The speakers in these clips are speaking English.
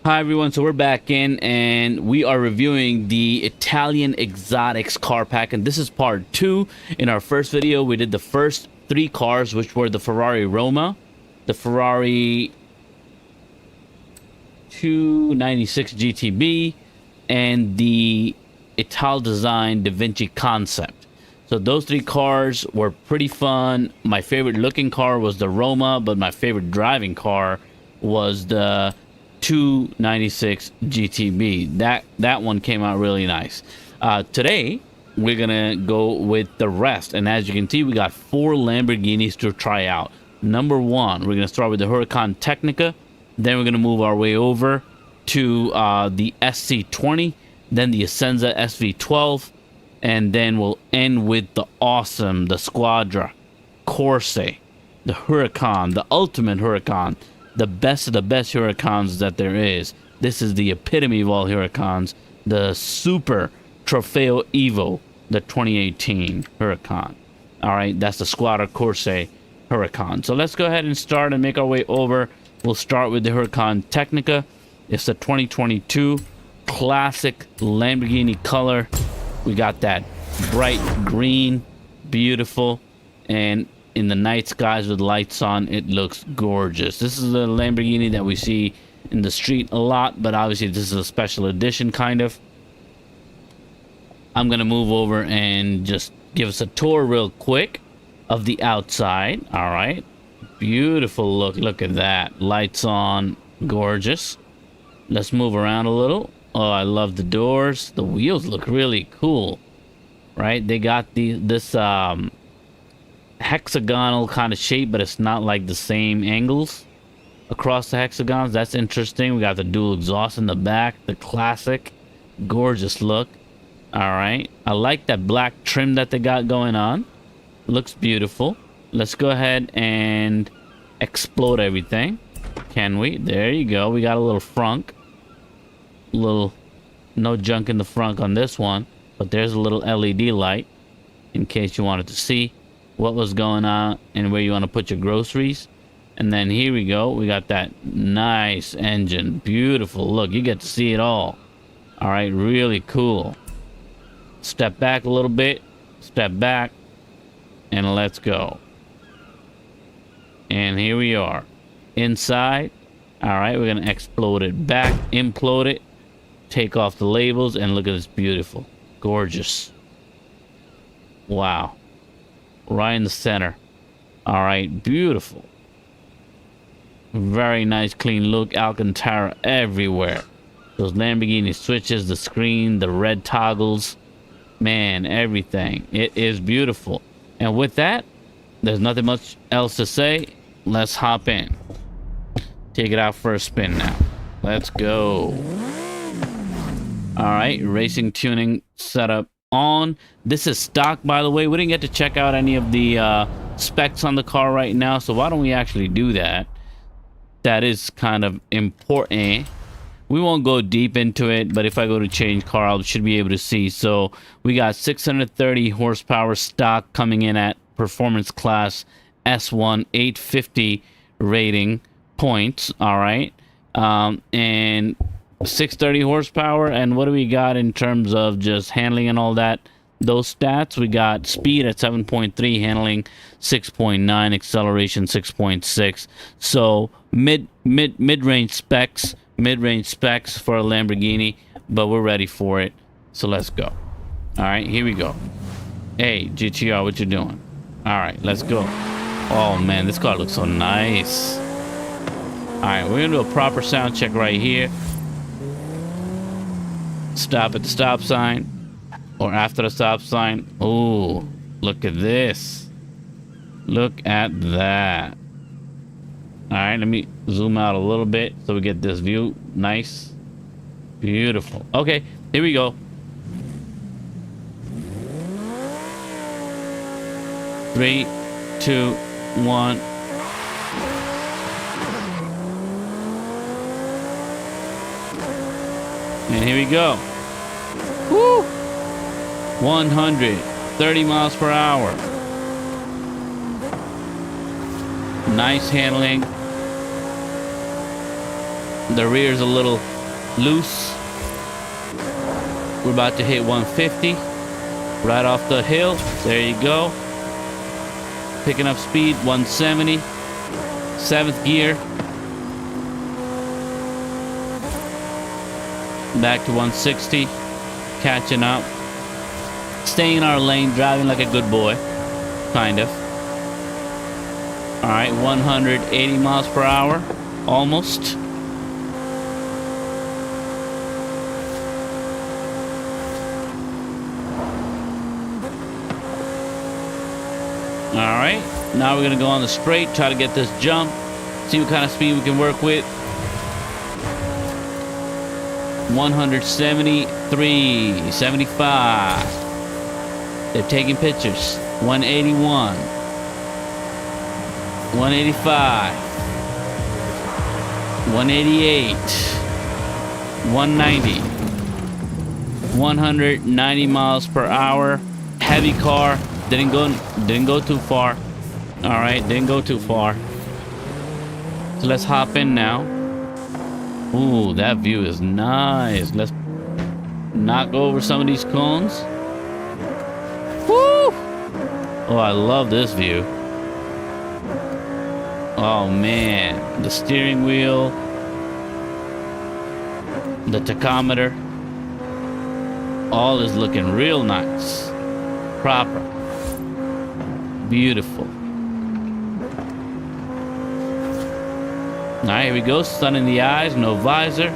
Hi everyone, so we're back in and we are reviewing the Italian exotics car pack, and this is part 2. In our first video we did the first 3 cars, which were the Ferrari Roma, the Ferrari 296 GTB, and the Ital Design Da Vinci Concept. So those 3 cars were pretty fun. My favorite looking car was the Roma, but my favorite driving car was the 296 GTB. That one came out really nice. Today we're gonna go with the rest, and as you can see, we got 4 Lamborghinis to try out. Number 1, we're gonna start with the Huracan Technica, then we're gonna move our way over to the SC20, then the Essenza SV12, and then we'll end with the Squadra, Corse, the Huracan, the ultimate Huracan, the best of the best Huracans that there is. This is the epitome of all Huracans, the super Trofeo Evo, the 2018 Huracan. All right, that's the Squadra Corse Huracan. So let's go ahead and start and make our way over. We'll start with the Huracan Technica. It's the 2022 classic Lamborghini color. We got that bright green, beautiful, and in the night skies with lights on, it looks gorgeous. This is a Lamborghini that we see in the street a lot, but obviously this is a special edition kind of. I'm gonna move over and just give us a tour real quick of the outside. All right, beautiful look at that, lights on, gorgeous. Let's move around a little. Oh, I love the doors. The wheels look really cool, right? They got this hexagonal kind of shape, but it's not like the same angles across the hexagons. That's interesting. We got the dual exhaust in the back, the classic gorgeous look. All right, I like that black trim that they got going on. Looks beautiful. Let's go ahead and explode everything. Can we? There you go. We got a little frunk, little no junk in the frunk on this one, but there's a little LED light in case you wanted to see what was going on and where you want to put your groceries. And then here we go, we got that nice engine, beautiful look. You get to see it all. All right, really cool. Step back a little bit, step back, and let's go. And here we are inside. All right, we're gonna explode it back, implode it, take off the labels, and look at this, beautiful, gorgeous. Wow, right in the center. All right, beautiful, very nice, clean look. Alcantara everywhere. Those Lamborghini switches, the screen, the red toggles, man, everything. It is beautiful. And with that, there's nothing much else to say. Let's hop in, take it out for a spin now. Let's go. All right, racing tuning setup on. This is stock, by the way. We didn't get to check out any of the specs on the car right now, so why don't we actually do that? That is kind of important. We won't go deep into it, but if I go to change car, I should be able to see. So we got 630 horsepower stock coming in at performance class S1, 850 rating points. All right, and 630 horsepower. And what do we got in terms of just handling and all that? Those stats, we got speed at 7.3, handling 6.9, acceleration 6.6. So mid-range specs for a Lamborghini, but we're ready for it. So let's go. All right, here we go. Hey, GTR, what you doing? All right, let's go. Oh man, this car looks so nice. All right, we're gonna do a proper sound check right here. Stop at the stop sign, or after the stop sign. Oh, look at this. Look at that. All right, let me zoom out a little bit so we get this view. Nice, beautiful. Okay, here we go. 3, 2, 1. And here we go. Woo! 130 miles per hour. Nice handling. The rear's a little loose. We're about to hit 150 right off the hill. There you go. Picking up speed, 170. 7th gear. Back to 160. Catching up. Staying in our lane, driving like a good boy. Kind of. Alright, 180 miles per hour. Almost. Alright, now we're going to go on the straight, try to get this jump, see what kind of speed we can work with. 173, 75. They're taking pictures. 181. 185. 188. 190. 190 miles per hour. Heavy car. Didn't go too far. All right, didn't go too far. So let's hop in now. Ooh, that view is nice. Let's knock over some of these cones. Woo! Oh, I love this view. Oh man, the steering wheel, the tachometer, all is looking real nice. Proper. Beautiful. Alright, here we go. Sun in the eyes, no visor.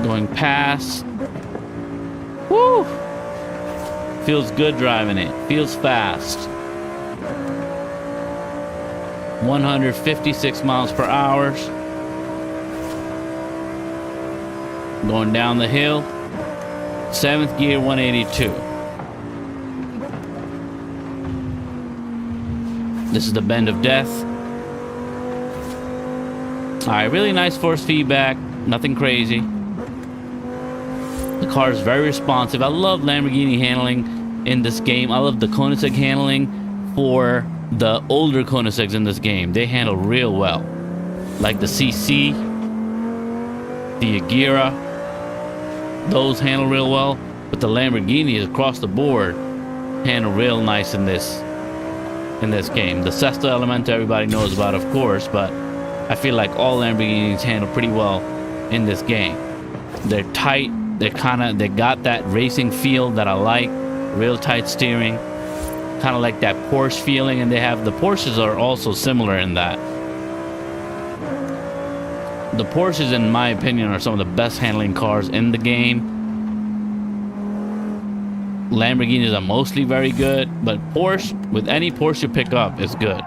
Going past. Woo! Feels good driving it. Feels fast. 156 miles per hour. Going down the hill. 7th gear, 182. This is the bend of death. Alright, really nice force feedback. Nothing crazy. The car is very responsive. I love Lamborghini handling in this game. I love the Koenigsegg handling for the older Koenigsegg's in this game. They handle real well. Like the CC, the Agera. Those handle real well. But the Lamborghinis across the board handle real nice in this game. The Sesto Elemento everybody knows about, of course, but I feel like all Lamborghinis handle pretty well in this game. They're tight. They got that racing feel that I like. Real tight steering. Kind of like that Porsche feeling, and the Porsches are also similar in that. The Porsches, in my opinion, are some of the best handling cars in the game. Lamborghinis are mostly very good, but Porsche, with any Porsche you pick up, is good.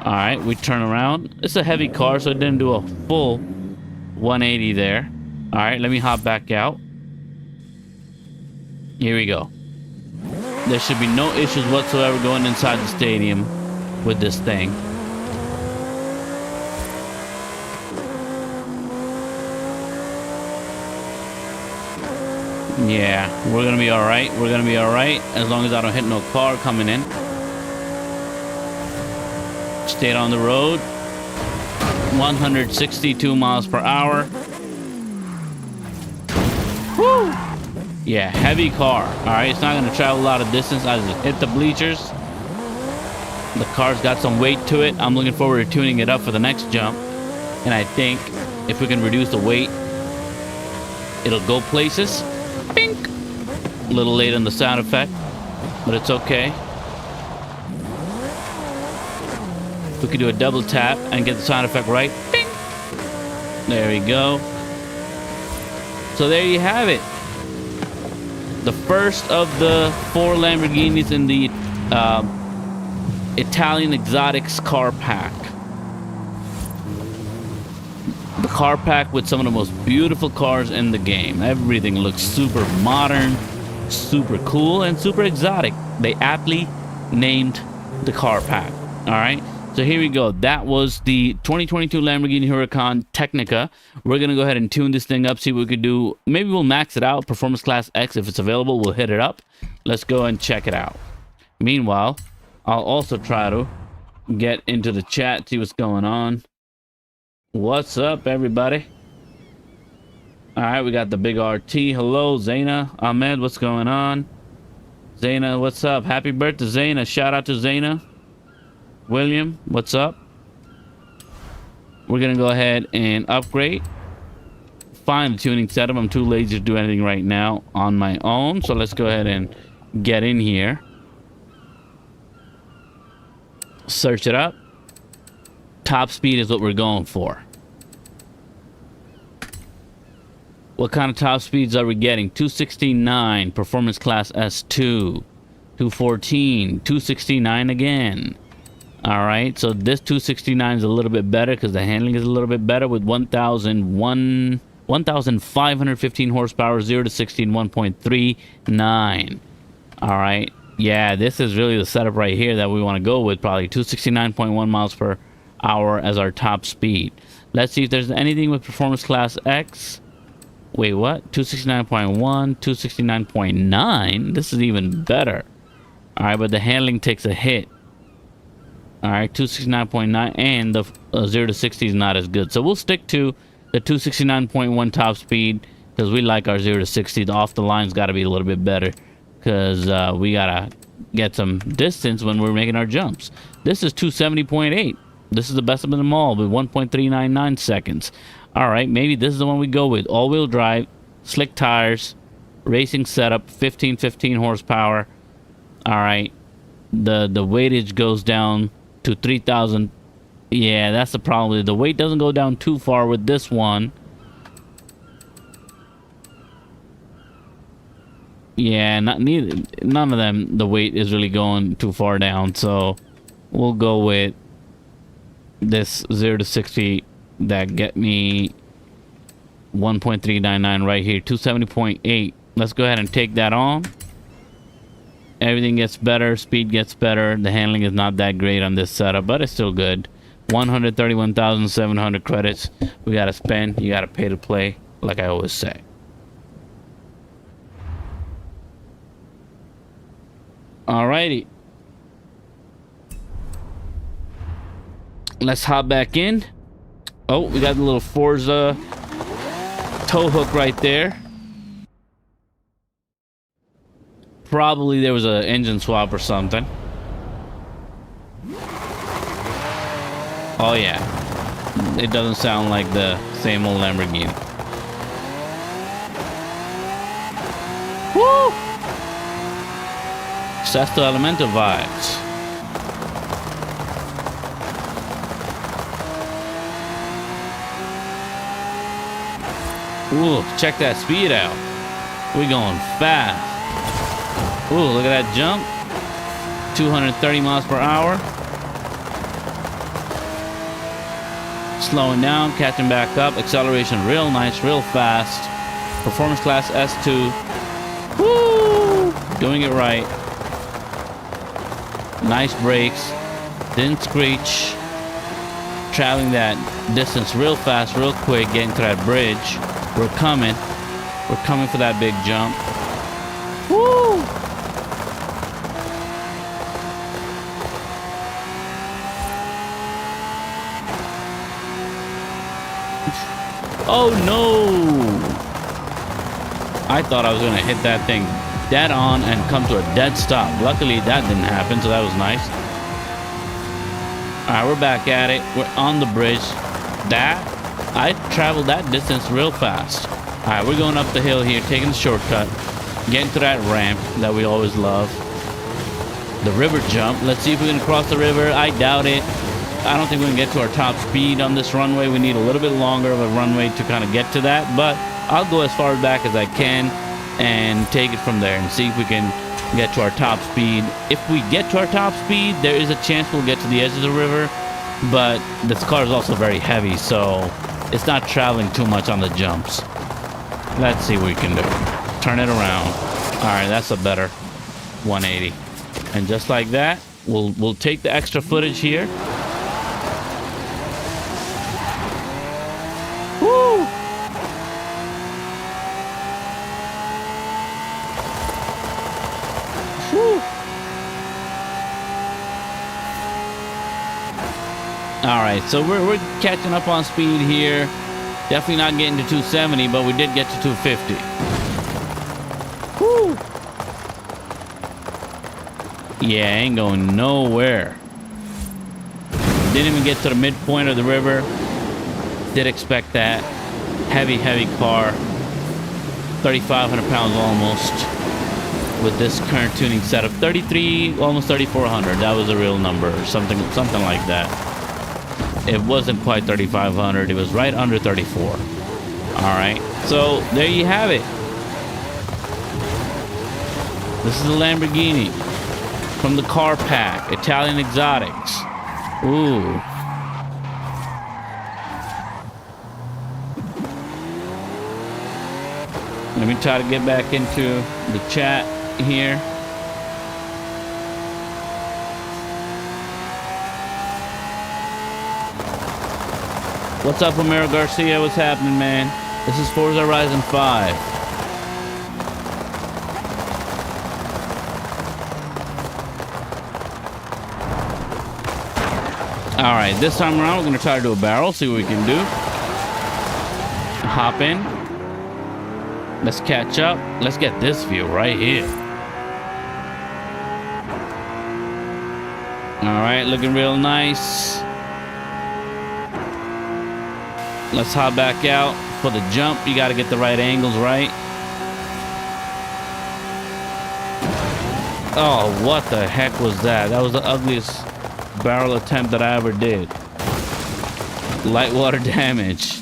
Alright, we turn around. It's a heavy car, so it didn't do a full 180 there. Alright, let me hop back out. Here we go. There should be no issues whatsoever going inside the stadium with this thing. Yeah, we're gonna be alright. We're gonna be alright as long as I don't hit no car coming in. Stayed on the road. 162 miles per hour. Woo! Yeah, heavy car. Alright, it's not gonna travel a lot of distance. I just hit the bleachers. The car's got some weight to it. I'm looking forward to tuning it up for the next jump. And I think if we can reduce the weight, it'll go places. Bink! A little late on the sound effect, but it's okay. We could do a double tap and get the sound effect right. Bing! There we go. So there you have it. The first of the 4 Lamborghinis in the Italian Exotics car pack. The car pack with some of the most beautiful cars in the game. Everything looks super modern, super cool, and super exotic. They aptly named the car pack. Alright, so here we go. That was the 2022 Lamborghini Huracán Tecnica. We're going to go ahead and tune this thing up, see what we could do. Maybe we'll max it out. Performance Class X, if it's available, we'll hit it up. Let's go and check it out. Meanwhile, I'll also try to get into the chat, see what's going on. What's up, everybody? All right, we got the big RT. Hello, Zaina. Ahmed, what's going on? Zaina, what's up? Happy birthday, Zaina. Shout out to Zaina. William, what's up? We're going to go ahead and upgrade. Find the tuning setup. I'm too lazy to do anything right now on my own. So let's go ahead and get in here. Search it up. Top speed is what we're going for. What kind of top speeds are we getting? 269, performance class S2. 214, 269 again. All right, so this 269 is a little bit better because the handling is a little bit better with 1,515 horsepower, 0 to 60 in 1.39. All right, yeah, this is really the setup right here that we want to go with, probably 269.1 miles per hour as our top speed. Let's see if there's anything with performance class X. Wait, what? 269.1, 269.9? This is even better. All right, but the handling takes a hit. All right, 269.9, and the 0 to 60 is not as good. So we'll stick to the 269.1 top speed because we like our 0 to 60. The off the line's got to be a little bit better because we got to get some distance when we're making our jumps. This is 270.8. This is the best of them all with 1.399 seconds. All right, maybe this is the one we go with. All-wheel drive, slick tires, racing setup, 1515 horsepower. All right, the weightage goes down to 3,000. Yeah, that's the problem. The weight doesn't go down too far with this one. Yeah, none of them. The weight is really going too far down. So we'll go with this 0 to 60 that get me 1.399 right here, 270.8. Let's go ahead and take that on. Everything gets better, speed gets better. The handling is not that great on this setup, but it's still good. 131,700 credits we gotta spend. You gotta pay to play, like I always say. Alrighty, let's hop back in. Oh, we got the little Forza tow hook right there. Probably there was an engine swap or something. Oh yeah, it doesn't sound like the same old Lamborghini. Woo! Sesto Elemento vibes. Ooh, check that speed out. We going fast. Ooh, look at that jump. 230 miles per hour. Slowing down, catching back up. Acceleration real nice, real fast. Performance class S2. Woo! Doing it right. Nice brakes. Didn't screech. Traveling that distance real fast, real quick. Getting to that bridge. We're coming. We're coming for that big jump. Woo! Oh no! I thought I was gonna hit that thing dead on and come to a dead stop. Luckily that didn't happen, so that was nice. Alright, we're back at it. We're on the bridge. I traveled that distance real fast. Alright, we're going up the hill here, taking the shortcut. Getting to that ramp that we always love. The river jump. Let's see if we can cross the river. I doubt it. I don't think we can get to our top speed on this runway. We need a little bit longer of a runway to kind of get to that. But I'll go as far back as I can and take it from there and see if we can get to our top speed. If we get to our top speed, there is a chance we'll get to the edge of the river. But this car is also very heavy, so it's not traveling too much on the jumps. Let's see what we can do. Turn it around. All right, that's a better 180. And just like that, we'll take the extra footage here. Woo! Woo! All right, so we're catching up on speed here. Definitely not getting to 270, but we did get to 250. Woo! Yeah, ain't going nowhere. Didn't even get to the midpoint of the river. Did expect that. Heavy car. 3,500 pounds almost. With this current tuning setup. 33, almost 3,400. That was a real number. Something like that. It wasn't quite 3,500. It was right under 34. All right. So there you have it. This is a Lamborghini from the car pack. Italian exotics. Ooh. Let me try to get back into the chat here. What's up, Romero Garcia? What's happening, man? This is Forza Horizon 5. All right, this time around, we're going to try to do a barrel, see what we can do. Hop in. Let's catch up. Let's get this view right here. All right, looking real nice. Let's hop back out. For the jump, you got to get the right angles right. Oh, what the heck was that? That was the ugliest barrel attempt that I ever did. Light water damage.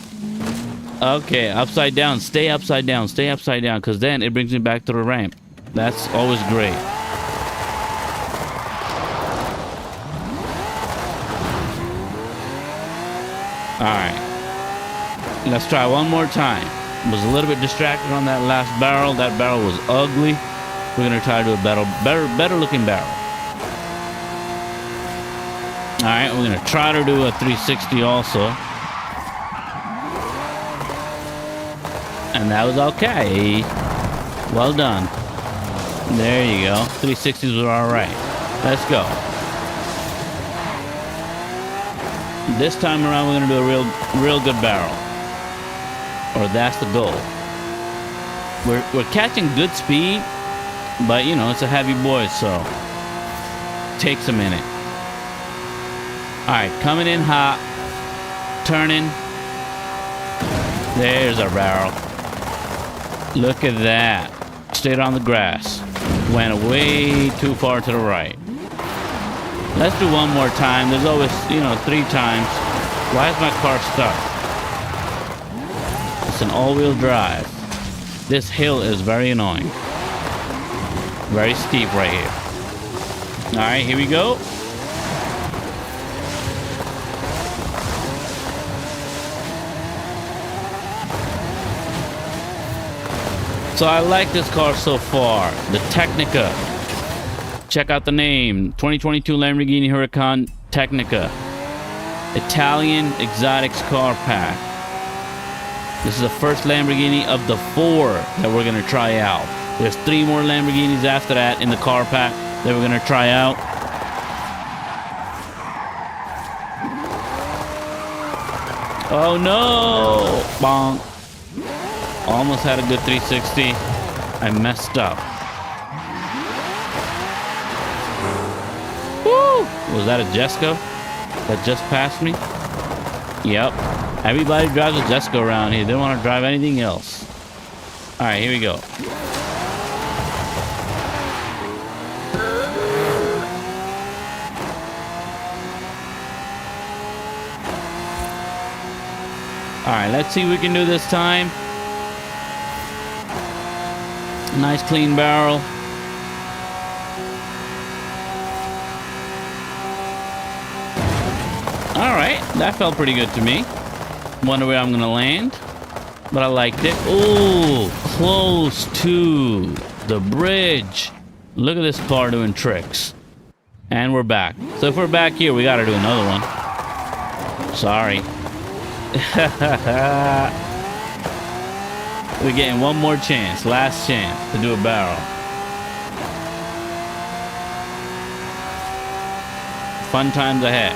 Okay, upside down. Stay upside down. Stay upside down, because then it brings me back to the ramp. That's always great. Alright. Let's try one more time. Was a little bit distracted on that last barrel. That barrel was ugly. We're going to try to do a better looking barrel. Alright, we're going to try to do a 360 also. And that was okay. Well done. There you go. 360s were alright. Let's go. This time around, we're going to do a real good barrel. Or that's the goal. We're catching good speed, but you know, it's a heavy boy, so takes a minute. Alright, coming in hot. Turning. There's our barrel. Look at that. Stayed on the grass. Went way too far to the right. Let's do one more time. There's always, you know, 3 times. Why is my car stuck? It's an all-wheel drive. This hill is very annoying. Very steep right here. Alright, here we go. So I like this car so far. The Technica. Check out the name. 2022 Lamborghini Huracán Tecnica. Italian exotics car pack. This is the first Lamborghini of the 4 that we're going to try out. There's 3 more Lamborghinis after that in the car pack that we're going to try out. Oh no! Bonk. Almost had a good 360. I messed up. Woo! Was that a Jesco that just passed me? Yep. Everybody drives a Jesco around here. They don't want to drive anything else. Alright, here we go. Alright, let's see what we can do this time. Nice clean barrel. Alright, that felt pretty good to me. Wonder where I'm gonna land, but I liked it. Oh, close to the bridge. Look at this car doing tricks. And we're back. So if we're back here, we gotta do another one. Sorry. We're getting one more chance, last chance to do a barrel. Fun times ahead.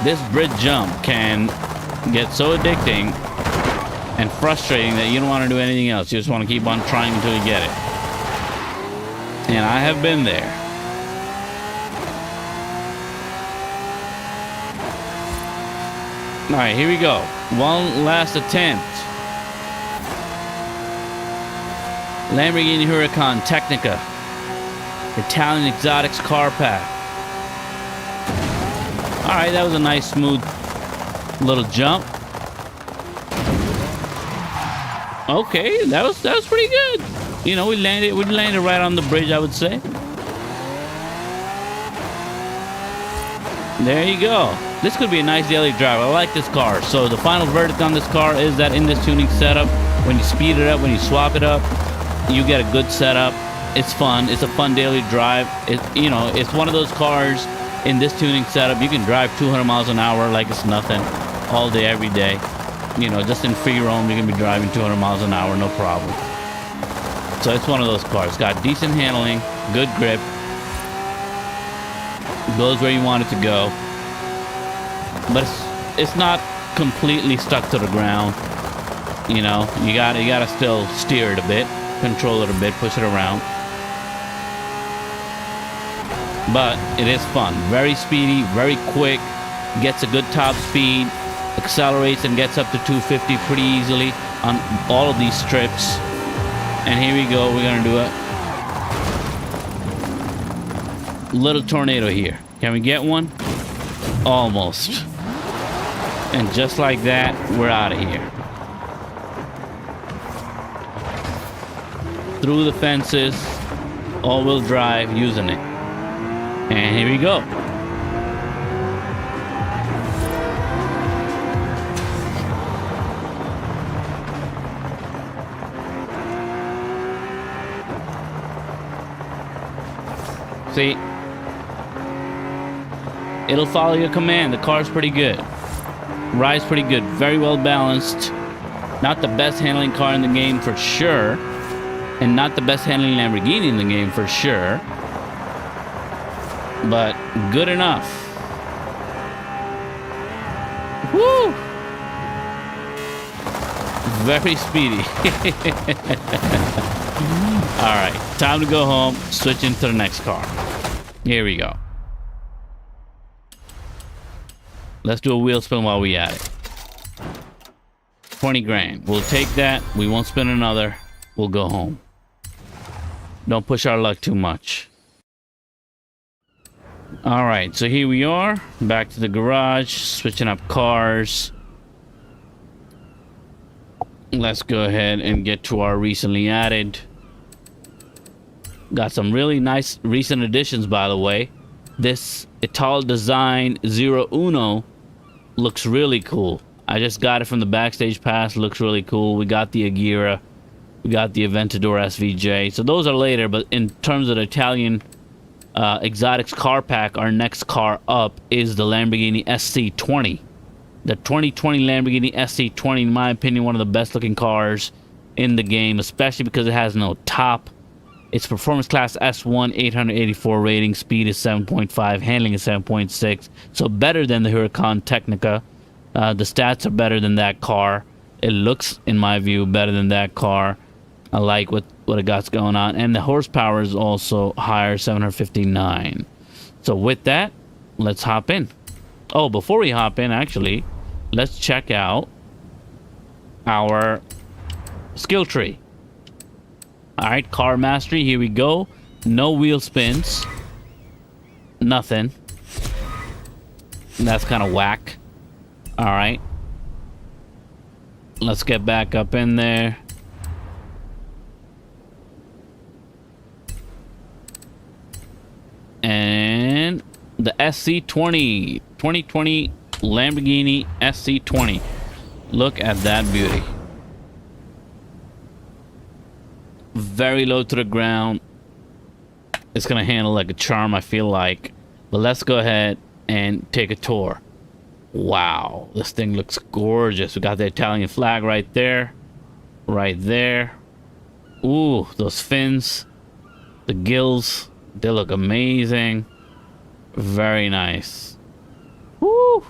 This bridge jump can get so addicting and frustrating that you don't want to do anything else. You just want to keep on trying until you get it. And I have been there. All right, here we go. One last attempt. Lamborghini Huracán Tecnica. Italian exotics car pack. All right, that was a nice, smooth little jump. Okay, that was pretty good. You know, we landed right on the bridge, I would say. There you go. This could be a nice daily drive. I like this car. So the final verdict on this car is that in this tuning setup, when you speed it up, when you swap it up, you get a good setup. It's fun. It's a fun daily drive. It's one of those cars in this tuning setup. You can drive 200 miles an hour like it's nothing all day, every day. You know, just in free roam, you can be driving 200 miles an hour, no problem. So it's one of those cars. It's got decent handling, good grip, goes where you want it to go. But it's not completely stuck to the ground. You know, you gotta still steer it a bit, control it a bit, push it around. But it is fun. Very speedy, very quick, gets a good top speed, accelerates and gets up to 250 pretty easily on all of these strips. And here we go. We're gonna do a little tornado here. Can we get one? Almost. And just like that, we're out of here. Through the fences, all-wheel drive, using it. And here we go. See? It'll follow your command. The car's pretty good. Ride's pretty good. Very well balanced. Not the best handling car in the game for sure. And not the best handling Lamborghini in the game for sure. But good enough. Woo! Very speedy. Alright, time to go home. Switch into the next car. Here we go. Let's do a wheel spin while we at it. 20 grand. We'll take that. We won't spin another. We'll go home. Don't push our luck too much. All right, so here we are. Back to the garage. Switching up cars. Let's go ahead and get to our recently added. Got some really nice recent additions, by the way. This Ital Design 01 looks really cool. I just got it from the backstage pass. Looks really cool. We got the Aguirre. We got the Aventador SVJ. So those are later, but in terms of the Italian exotics car pack, our next car up is the Lamborghini SC20. The 2020 Lamborghini SC20, in my opinion, one of the best looking cars in the game, especially because it has no top. It's performance class S1, 884 rating, speed is 7.5, handling is 7.6. So better than the Huracan Technica. The stats are better than that car. It looks, in my view, better than that car. I like what it got going on. And the horsepower is also higher, 759. So with that, let's hop in. Oh, before we hop in, actually, let's check out our skill tree. All right, car mastery, here we go. No wheel spins. Nothing. That's kind of whack. All right. Let's get back up in there. And the SC20, 2020 Lamborghini SC20. Look at that beauty. Very low to the ground. It's gonna handle like a charm, I feel like. But let's go ahead and take a tour. Wow, this thing looks gorgeous. We got the Italian flag right there. Right there. Ooh, those fins. The gills. They look amazing. Very nice. Woo!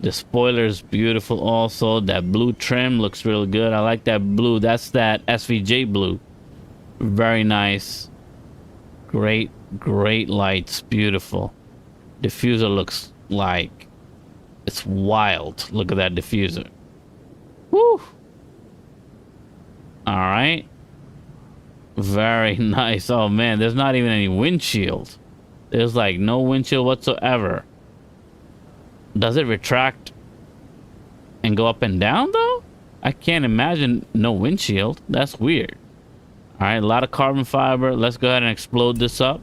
The spoiler is beautiful also. That blue trim looks real good. I like that blue. That's that SVJ blue. Very nice. Great, great lights. Beautiful. Diffuser looks like it's wild. Look at that diffuser. Woo! All right. Very nice. Oh man, there's not even any windshield. There's like no windshield whatsoever. Does it retract and go up and down though? I can't imagine no windshield. That's weird. All right, a lot of carbon fiber. Let's go ahead and explode this up.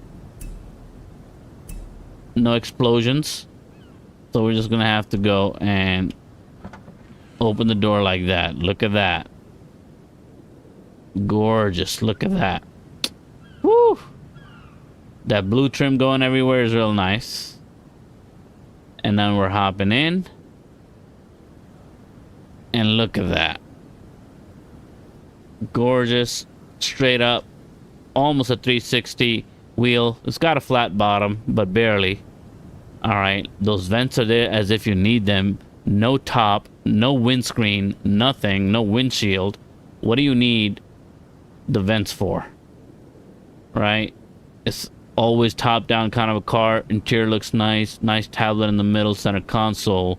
No explosions. So we're just gonna have to go and open the door like that. Look at that. Gorgeous. Look at that. Woo! That blue trim going everywhere is real nice. And then we're hopping in. And look at that. Gorgeous. Straight up. Almost a 360 wheel. It's got a flat bottom, but barely. Alright. Those vents are there as if you need them. No top. No windscreen. Nothing. No windshield. What do you need the vents for? Right? It's always top down kind of a car. Interior looks nice. Nice tablet in the middle, center console.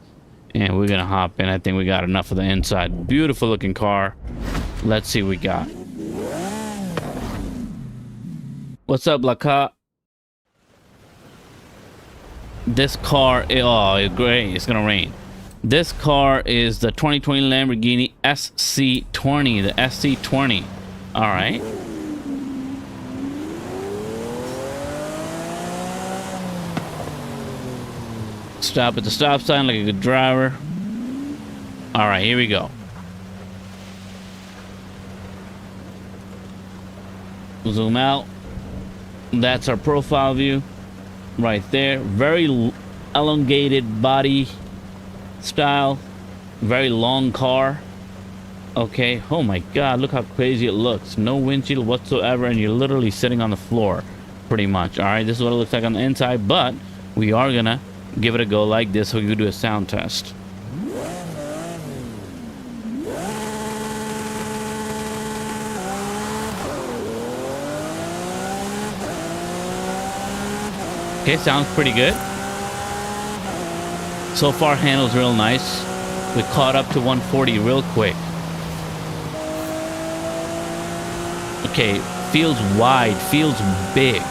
And we're gonna hop in. I think we got enough of the inside. Beautiful looking car. Let's see what we got. What's up, Laka? This car, oh, great. It's gonna rain. This car is the 2020 Lamborghini SC20. The SC20. All right. Stop at the stop sign like a good driver. All right, here we go. Zoom out. That's our profile view right there. Very elongated body style. Very long car. Okay. Oh my God, look how crazy it looks. No windshield whatsoever, and you're literally sitting on the floor pretty much. All right, this is what it looks like on the inside, but we are gonna give it a go like this so we can do a sound test. Okay, sounds pretty good. So far, handles real nice. We caught up to 140 real quick. Okay, feels wide, feels big.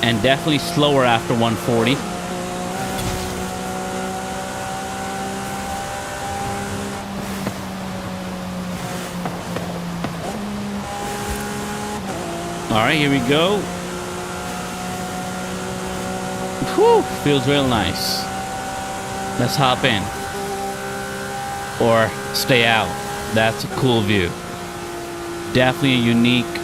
And definitely slower after 140. All right, here we go. Whew, feels real nice. Let's hop in. Or stay out. That's a cool view. Definitely a unique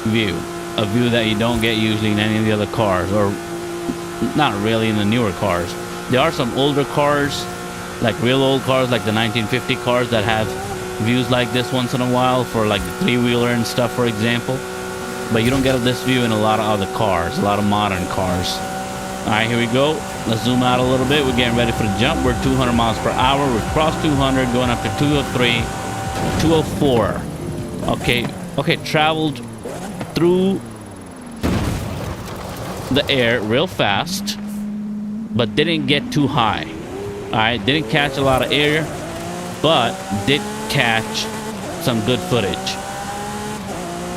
view. A view that you don't get usually in any of the other cars, or not really in the newer cars. There are some older cars, like real old cars, like the 1950 cars that have views like this once in a while for like the three-wheeler and stuff, for example. But you don't get this view in a lot of other cars, a lot of modern cars. All right, here we go. Let's zoom out a little bit. We're getting ready for the jump. We're 200 miles per hour. We're crossed 200, going up to 203, 204. Okay, traveled through the air real fast, but didn't get too high. All right, didn't catch a lot of air, but did catch some good footage.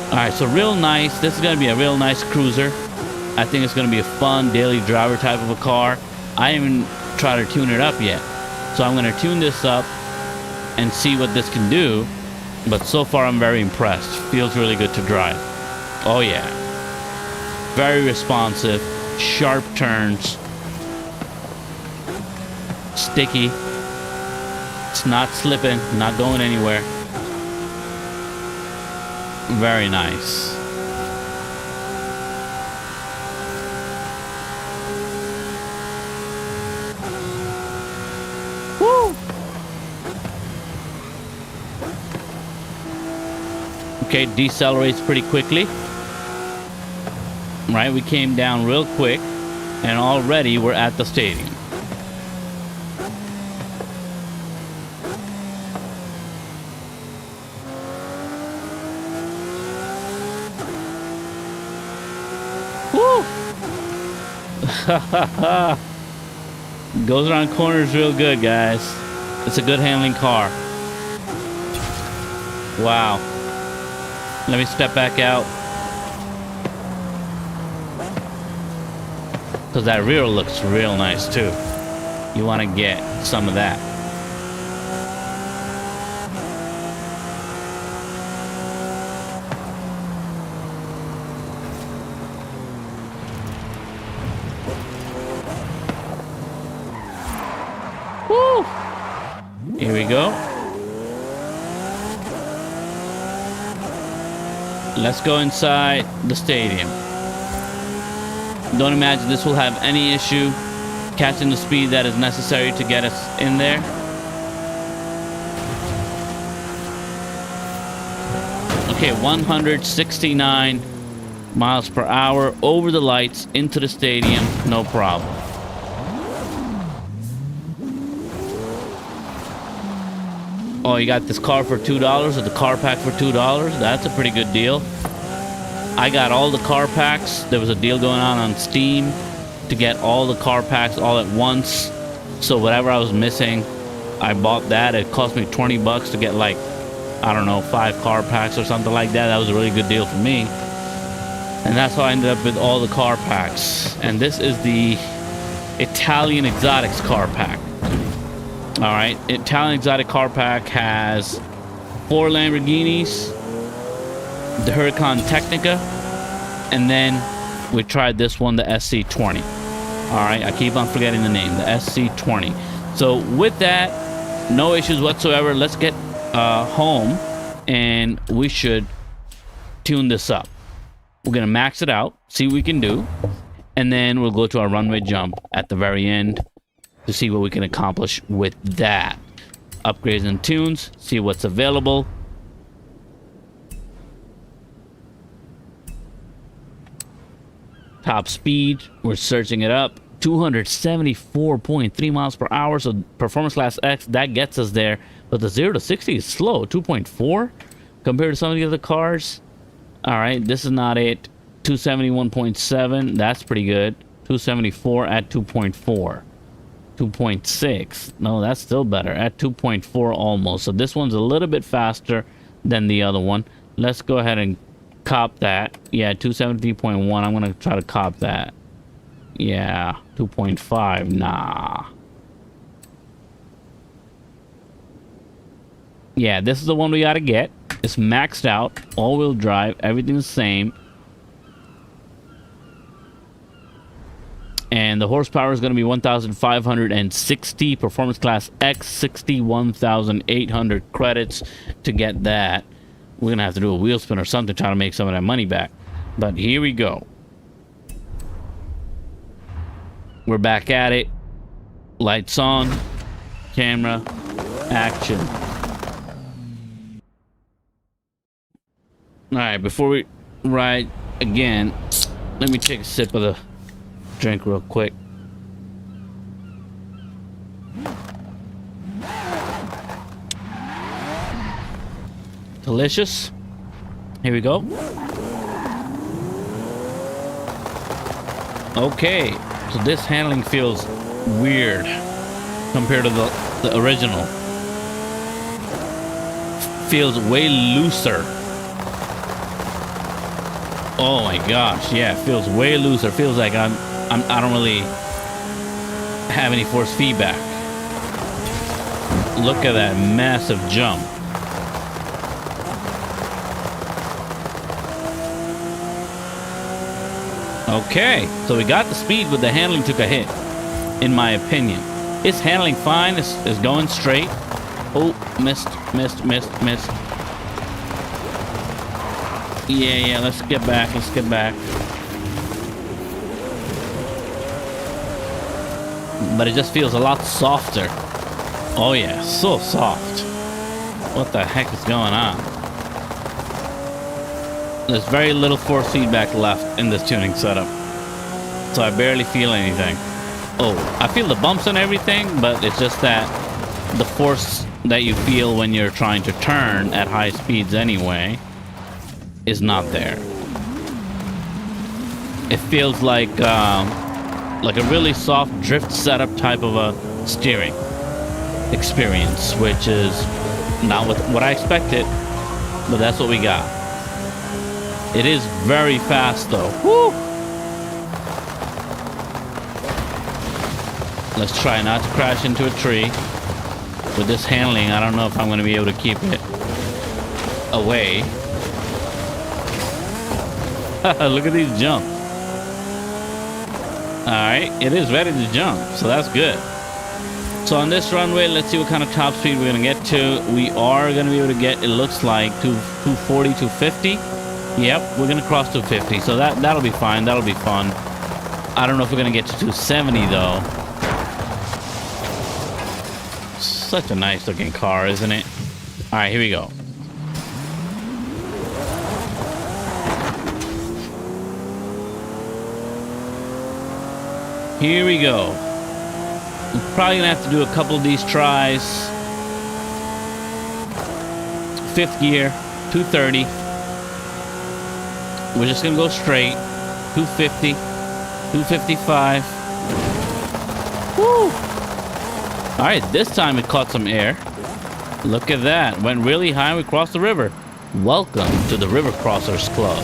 All right, so real nice. This is gonna be a real nice cruiser. I think it's gonna be a fun daily driver type of a car. I haven't tried to tune it up yet, so I'm gonna tune this up and see what this can do. But so far, I'm very impressed. Feels really good to drive. Oh yeah. Very responsive. Sharp turns. Sticky. It's not slipping. Not going anywhere. Very nice. Okay, decelerates pretty quickly. Right, we came down real quick, and already we're at the stadium. Woo! Goes around corners real good, guys. It's a good handling car. Wow. Let me step back out. Because that rear looks real nice too. You want to get some of that. Woo! Here we go. Let's go inside the stadium. Don't imagine this will have any issue catching the speed that is necessary to get us in there. Okay, 169 miles per hour over the lights into the stadium, no problem. Oh, you got this car for $2 or the car pack for $2? That's a pretty good deal. I got all the car packs. There was a deal going on Steam to get all the car packs all at once. So whatever I was missing, I bought that. It cost me 20 bucks to get like, I don't know, 5 car packs or something like that. That was a really good deal for me. And that's how I ended up with all the car packs. And this is the Italian Exotics car pack. All right, Italian Exotic car pack has 4 Lamborghinis, the Huracan Technica, and then we tried this one, the SC20. All right, I keep on forgetting the name, the SC20. So with that, no issues whatsoever. Let's get home, and we should tune this up. We're gonna max it out, see what we can do, and then we'll go to our runway jump at the very end to see what we can accomplish with that. Upgrades and tunes, see what's available. Top speed, we're searching it up. 274.3 miles per hour. So performance class X, that gets us there. But the 0 to 60 is slow, 2.4 compared to some of the other cars. All right, this is not it. 271.7, that's pretty good. 274 at 2.4. 2.6. No, that's still better at 2.4 almost. So this one's a little bit faster than the other one. Let's go ahead and cop that. Yeah, 273.1. I'm gonna try to cop that. Yeah, 2.5. Nah. Yeah, this is the one we gotta get. It's maxed out, all-wheel drive, everything's the same. And the horsepower is going to be 1,560. Performance class X, 61,800 credits to get that. We're going to have to do a wheel spin or something to try to make some of that money back. But here we go. We're back at it. Lights on. Camera. Action. Alright, before we ride again, let me take a sip of the drink real quick. Delicious. Here we go. Okay, so this handling feels weird compared to the original. Feels way looser. Oh my gosh, yeah, it feels way looser. Feels like I don't really have any force feedback. Look at that massive jump. Okay, so we got the speed, but the handling took a hit, in my opinion. It's handling fine. It's going straight. Oh, missed. Yeah, let's get back. But it just feels a lot softer. Oh yeah, so soft. What the heck is going on? There's very little force feedback left in this tuning setup, so I barely feel anything. Oh, I feel the bumps and everything, but it's just that the force that you feel when you're trying to turn at high speeds anyway is not there. It feels like a really soft drift setup type of a steering experience, which is not what I expected, but that's what we got. It is very fast though. Woo! Let's try not to crash into a tree. With this handling, I don't know if I'm going to be able to keep it away. Look at these jumps. Alright, it is ready to jump, so that's good. So on this runway, let's see what kind of top speed we're going to get to. We are going to be able to get, it looks like, 240, 250. Yep, we're going to cross 250, so that'll be fine. That'll be fun. I don't know if we're going to get to 270, though. Such a nice looking car, isn't it? All right, here we go. Here we go. We're probably gonna have to do a couple of these tries. Fifth gear, 230. We're just gonna go straight. 250, 255. Woo! All right, this time it caught some air. Look at that. Went really high and we crossed the river. Welcome to the River Crossers Club.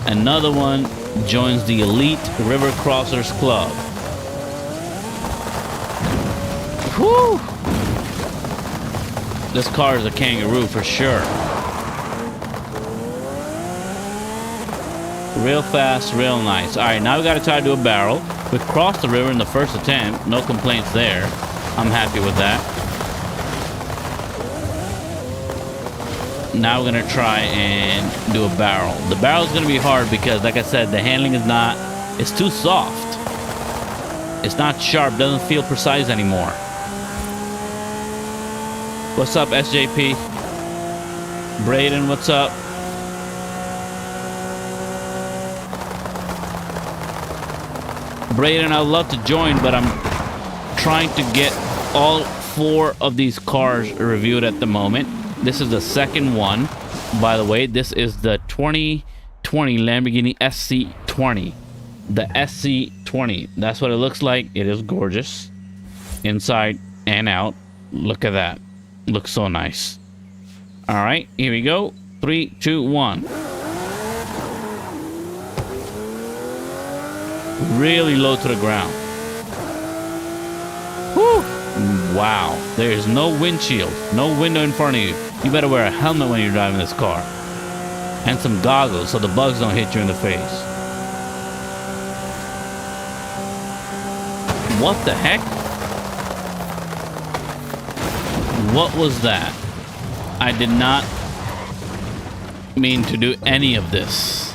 Another one joins the elite River Crossers Club. Whew! This car is a kangaroo for sure. Real fast, real nice. All right, now we got to try to do a barrel. We crossed the river in the first attempt. No complaints there. I'm happy with that. Now we're going to try and do a barrel. The barrel is going to be hard because, like I said, the handling is not... It's too soft. It's not sharp. Doesn't feel precise anymore. What's up, SJP? Braden, what's up? Braden, I'd love to join, but I'm trying to get all 4 of these cars reviewed at the moment. This is the second one. By the way, this is the 2020 Lamborghini SC20. The SC20. That's what it looks like. It is gorgeous. Inside and out. Look at that. Looks so nice. All right, here we go. 3, 2, 1. Really low to the ground. Whew. Wow. There's no windshield. No window in front of you. You better wear a helmet when you're driving this car. And some goggles so the bugs don't hit you in the face. What the heck? What was that? I did not mean to do any of this.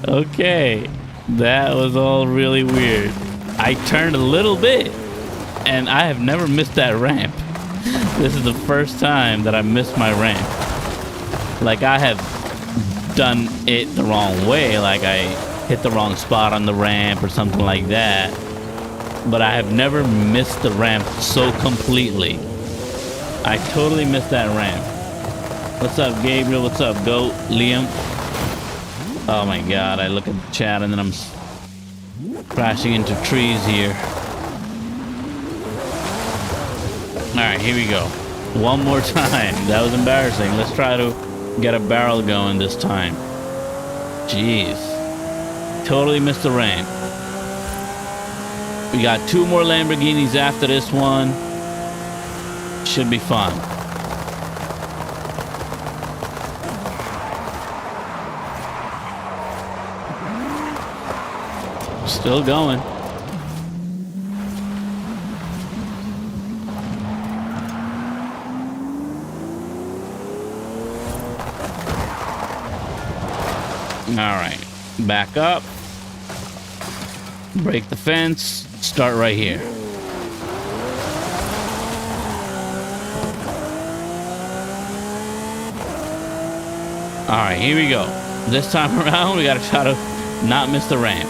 Okay, that was all really weird. I turned a little bit and I have never missed that ramp. This is the first time that I missed my ramp. Like, I have done it the wrong way, like I hit the wrong spot on the ramp or something like that, but I have never missed the ramp so completely. I totally missed that ramp. What's up, Gabriel? What's up, Goat? Liam? Oh my god, I look at the chat and then I'm crashing into trees here. Alright, here we go. One more time. That was embarrassing. Let's try to get a barrel going this time. Jeez. Totally missed the ramp. We got 2 more Lamborghinis after this one. Should be fun. Still going. All right, back up, break the fence, start right here. All right, here we go. This time around, we gotta try to not miss the ramp.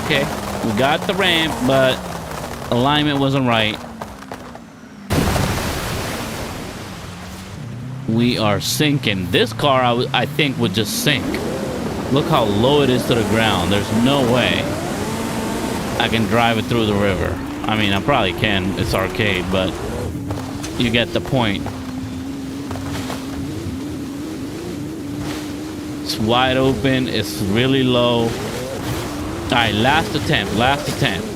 Okay, we got the ramp, but alignment wasn't right. We are sinking. This car, I think, would just sink. Look how low it is to the ground. There's no way I can drive it through the river. I mean, I probably can. It's arcade, but you get the point. It's wide open. It's really low. All right, last attempt. Last attempt.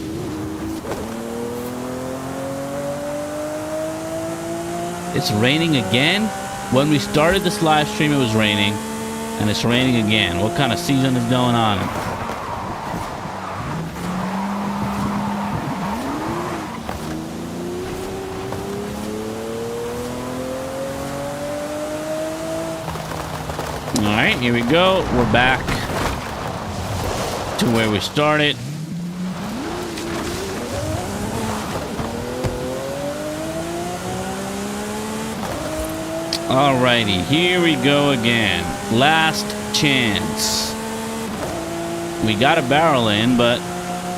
It's raining again. When we started this live stream, it was raining, and it's raining again. What kind of season is going on? All right, here we go. We're back to where we started. Alrighty, here we go again. Last chance. We got a barrel in, but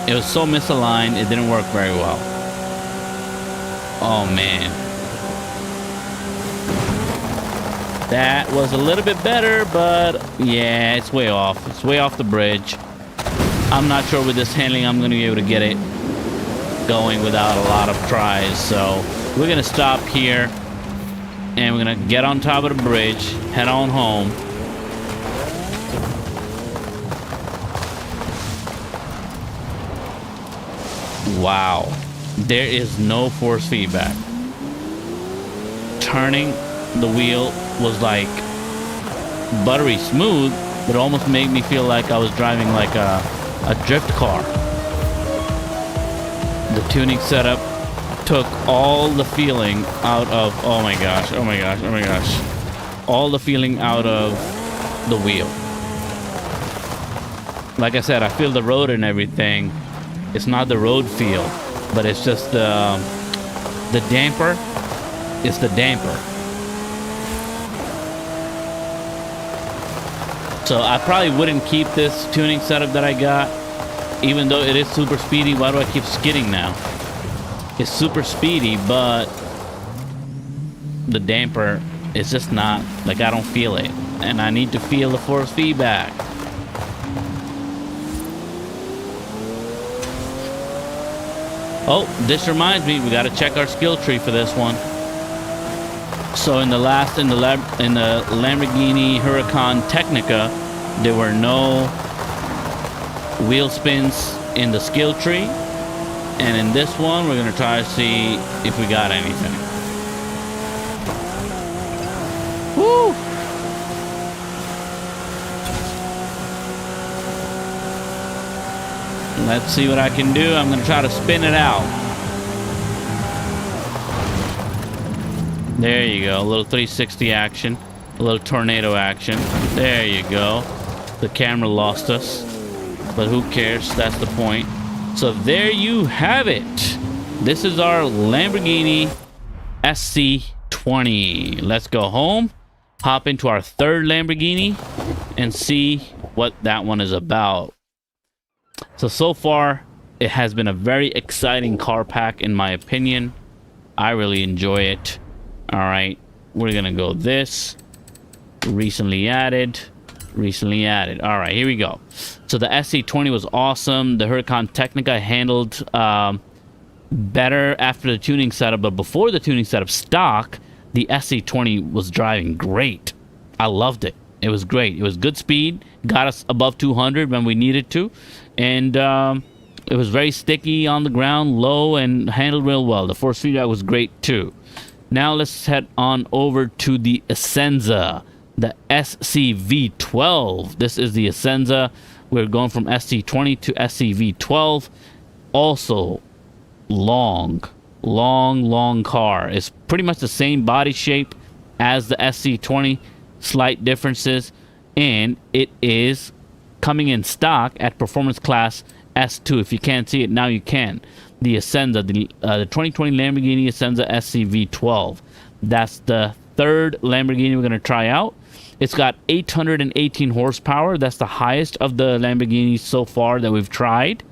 it was so misaligned, it didn't work very well. Oh man. That was a little bit better, but yeah, it's way off. It's way off the bridge. I'm not sure with this handling I'm going to be able to get it going without a lot of tries. So we're going to stop here. And we're going to get on top of the bridge, head on home. Wow. There is no force feedback. Turning the wheel was like buttery smooth, but it almost made me feel like I was driving like a drift car. The tuning setup took all the feeling out of, oh my gosh, all the feeling out of the wheel. Like I said, I feel the road and everything. It's not the road feel, but it's just the damper. It's the damper. So I probably wouldn't keep this tuning setup that I got, even though it is super speedy. Why do I keep skidding now? It's super speedy, but the damper is just not, like, I don't feel it. And I need to feel the force feedback. Oh, this reminds me, we got to check our skill tree for this one. So in the Lamborghini Huracán Tecnica, there were no wheel spins in the skill tree. And in this one, we're going to try to see if we got anything. Woo! Let's see what I can do. I'm going to try to spin it out. There you go. A little 360 action. A little tornado action. There you go. The camera lost us. But who cares? That's the point. So there you have it. This is our Lamborghini SC20. Let's go home, hop into our third Lamborghini, and see what that one is about. So far, it has been a very exciting car pack, in my opinion. I really enjoy it. All right, we're gonna go this. Recently added. All right, here we go. So the SC20 was awesome. The Huracan Technica handled better after the tuning setup, but before the tuning setup stock, the SC20 was driving great. I loved it. It was great. It was good speed, got us above 200 when we needed to, and it was very sticky on the ground, low, and handled real well. The force feedback was great too. Now let's head on over to the Essenza. The SCV12. This is the Essenza. We're going from SC20 to SCV12. Also, long car. It's pretty much the same body shape as the SC20. Slight differences. And it is coming in stock at performance class S2. If you can't see it now, you can. The Essenza, the 2020 Lamborghini Essenza SCV12. That's the third Lamborghini we're going to try out. It's got 818 horsepower. That's the highest of the Lamborghinis so far that we've tried.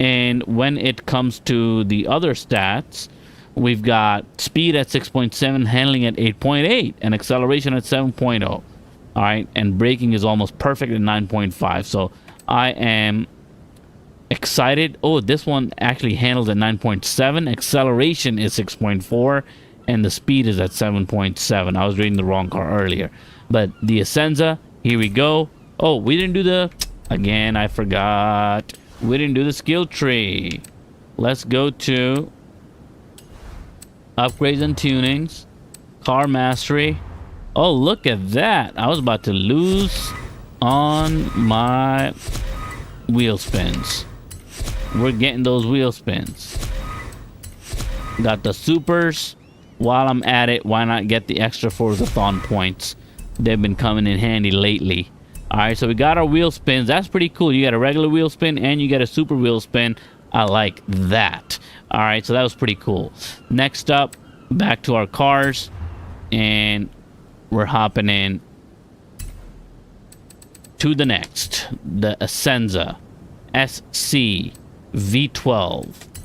And when it comes to the other stats, we've got speed at 6.7, handling at 8.8, and acceleration at 7.0. All right, and braking is almost perfect at 9.5. So I am excited. Oh, this one actually handles at 9.7. Acceleration is 6.4, and the speed is at 7.7. I was reading the wrong car earlier. But the Essenza, here we go. Oh, we didn't do the... Again, I forgot. We didn't do the skill tree. Let's go to upgrades and tunings, car mastery. Oh, look at that. I was about to lose on my wheel spins. We're getting those wheel spins. Got the supers. While I'm at it, why not get the extra Forzathon points? They've been coming in handy lately. All right, so we got our wheel spins. That's pretty cool. You got a regular wheel spin and you get a super wheel spin. I like that. All right, so that was pretty cool. Next up, back to our cars, and we're hopping in to the next, the Essenza SCV12.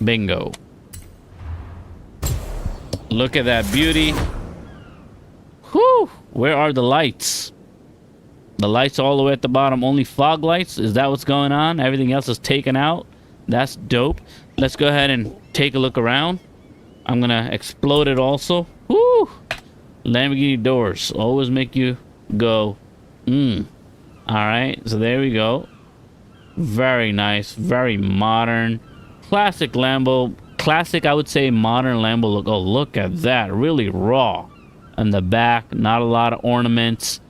Bingo. Look at that beauty. Whew, where are the lights? The lights all the way at the bottom, only fog lights. Is that what's going on? Everything else is taken out. That's dope. Let's go ahead and take a look around. I'm gonna explode it also. Woo! Lamborghini doors always make you go, All right, so there we go. Very nice, very modern, classic Lambo. Classic, I would say, modern Lambo look. Oh, look at that, really raw. In the back, not a lot of ornaments.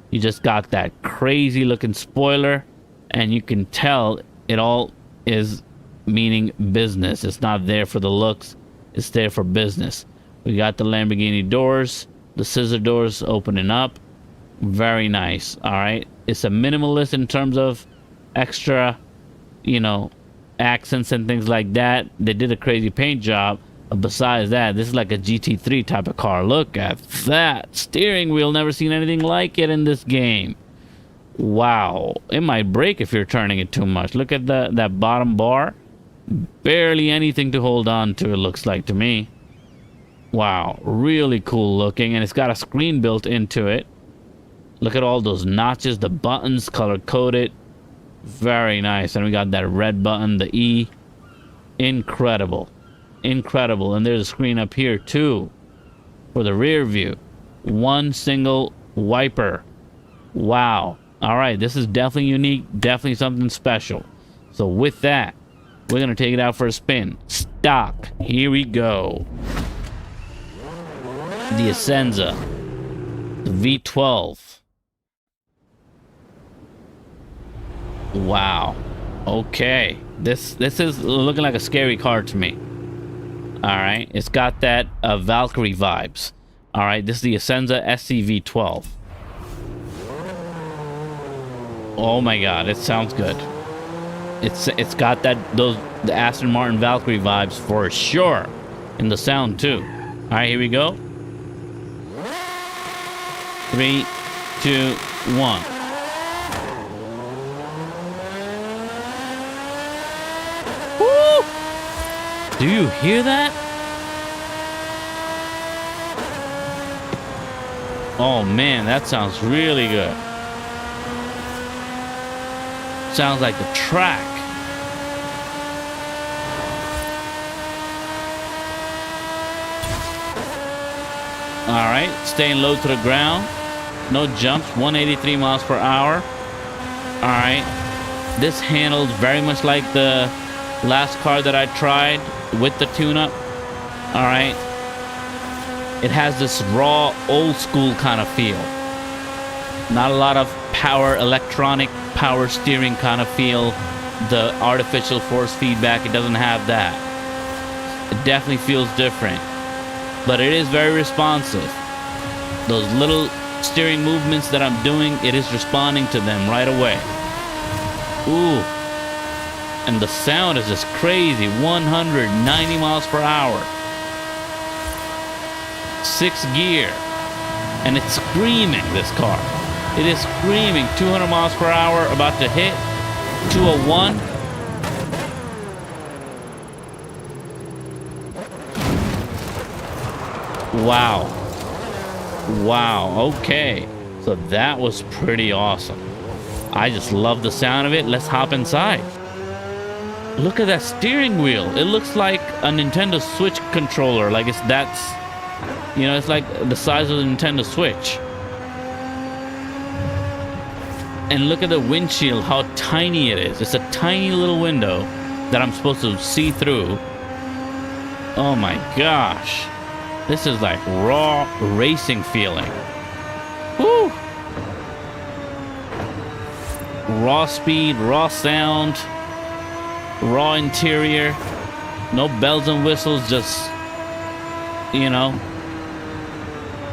You just got that crazy looking spoiler, and you can tell it all is meaning business. It's not there for the looks, it's there for business. We got the Lamborghini doors, the scissor doors opening up. Very nice. All right, it's a minimalist in terms of extra, you know, accents and things like that. They did a crazy paint job. Besides that, this is like a GT3 type of car. Look at that steering wheel. Never seen anything like it in this game. Wow, it might break if you're turning it too much. Look at that bottom bar. Barely anything to hold on to, it looks like to me. Wow, really cool looking, and it's got a screen built into it. Look at all those notches, the buttons color coded. Very nice. And we got that red button, the E. Incredible. Incredible. And there's a screen up here too for the rear view. One single wiper. Wow. All right, this is definitely unique, definitely something special. So with that, we're gonna take it out for a spin. Stock, here we go. The Essenza, the V12. Wow. Okay, this is looking like a scary car to me. All right, it's got that Valkyrie vibes. All right, this is the Essenza SCV12. Oh my God, it sounds good. It's got the Aston Martin Valkyrie vibes for sure, in the sound too. All right, here we go. 3, 2, 1. Woo! Do you hear that? Oh man, that sounds really good. Sounds like the track. All right, staying low to the ground. No jumps, 183 miles per hour. All right, this handles very much like the last car that I tried with the tune-up. All right, it has this raw, old school kind of feel. Not a lot of power, electronic power steering kind of feel. The artificial force feedback, it doesn't have that. It definitely feels different, but it is very responsive. Those little steering movements that I'm doing, it is responding to them right away. Ooh, And the sound is just crazy. 190 miles per hour. 6 gear. And it's screaming, this car. It is screaming. 200 miles per hour, about to hit. 201. Wow. Wow. Okay. So that was pretty awesome. I just love the sound of it. Let's hop inside. Look at that steering wheel. It looks like a Nintendo Switch controller. Like you know, it's like the size of the Nintendo Switch. And look at the windshield, how tiny it is. It's a tiny little window that I'm supposed to see through. Oh my gosh. This is like raw racing feeling. Woo! Raw speed, raw sound, raw interior. No bells and whistles, just, you know,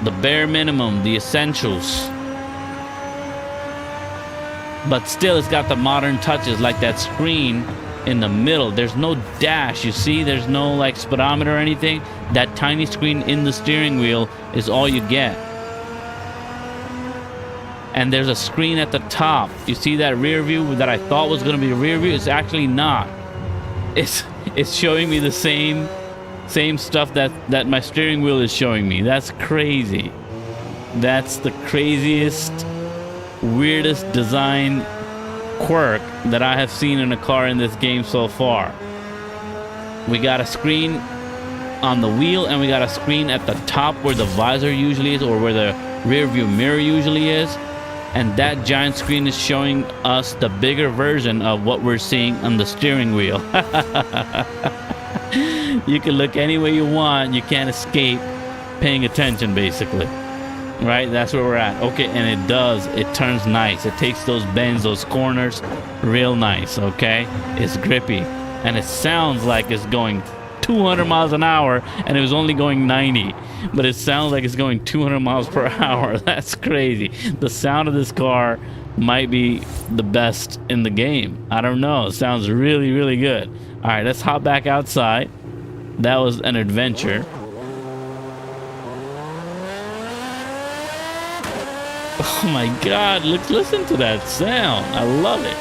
the bare minimum, the essentials. But still, it's got the modern touches, like that screen in the middle. There's no dash, you see? There's no like speedometer or anything. That tiny screen in the steering wheel is all you get. And there's a screen at the top. You see that rear view that I thought was going to be a rear view? It's actually not. It's showing me the same stuff that my steering wheel is showing me. That's crazy. That's the craziest, weirdest design quirk that I have seen in a car in this game so far. We got a screen on the wheel, and we got a screen at the top where the visor usually is, or where the rear view mirror usually is. And that giant screen is showing us the bigger version of what we're seeing on the steering wheel. You can look any way you want. You can't escape paying attention, basically. Right? That's where we're at. Okay, and it turns nice. It takes those bends, those corners, real nice, okay? It's grippy. And it sounds like it's going 200 miles an hour, and it was only going 90. But it sounds like it's going 200 miles per hour. That's crazy. The sound of this car might be the best in the game. I don't know. It sounds really, really good. All right, let's hop back outside. That was an adventure. Oh my God, listen to that sound. I love it.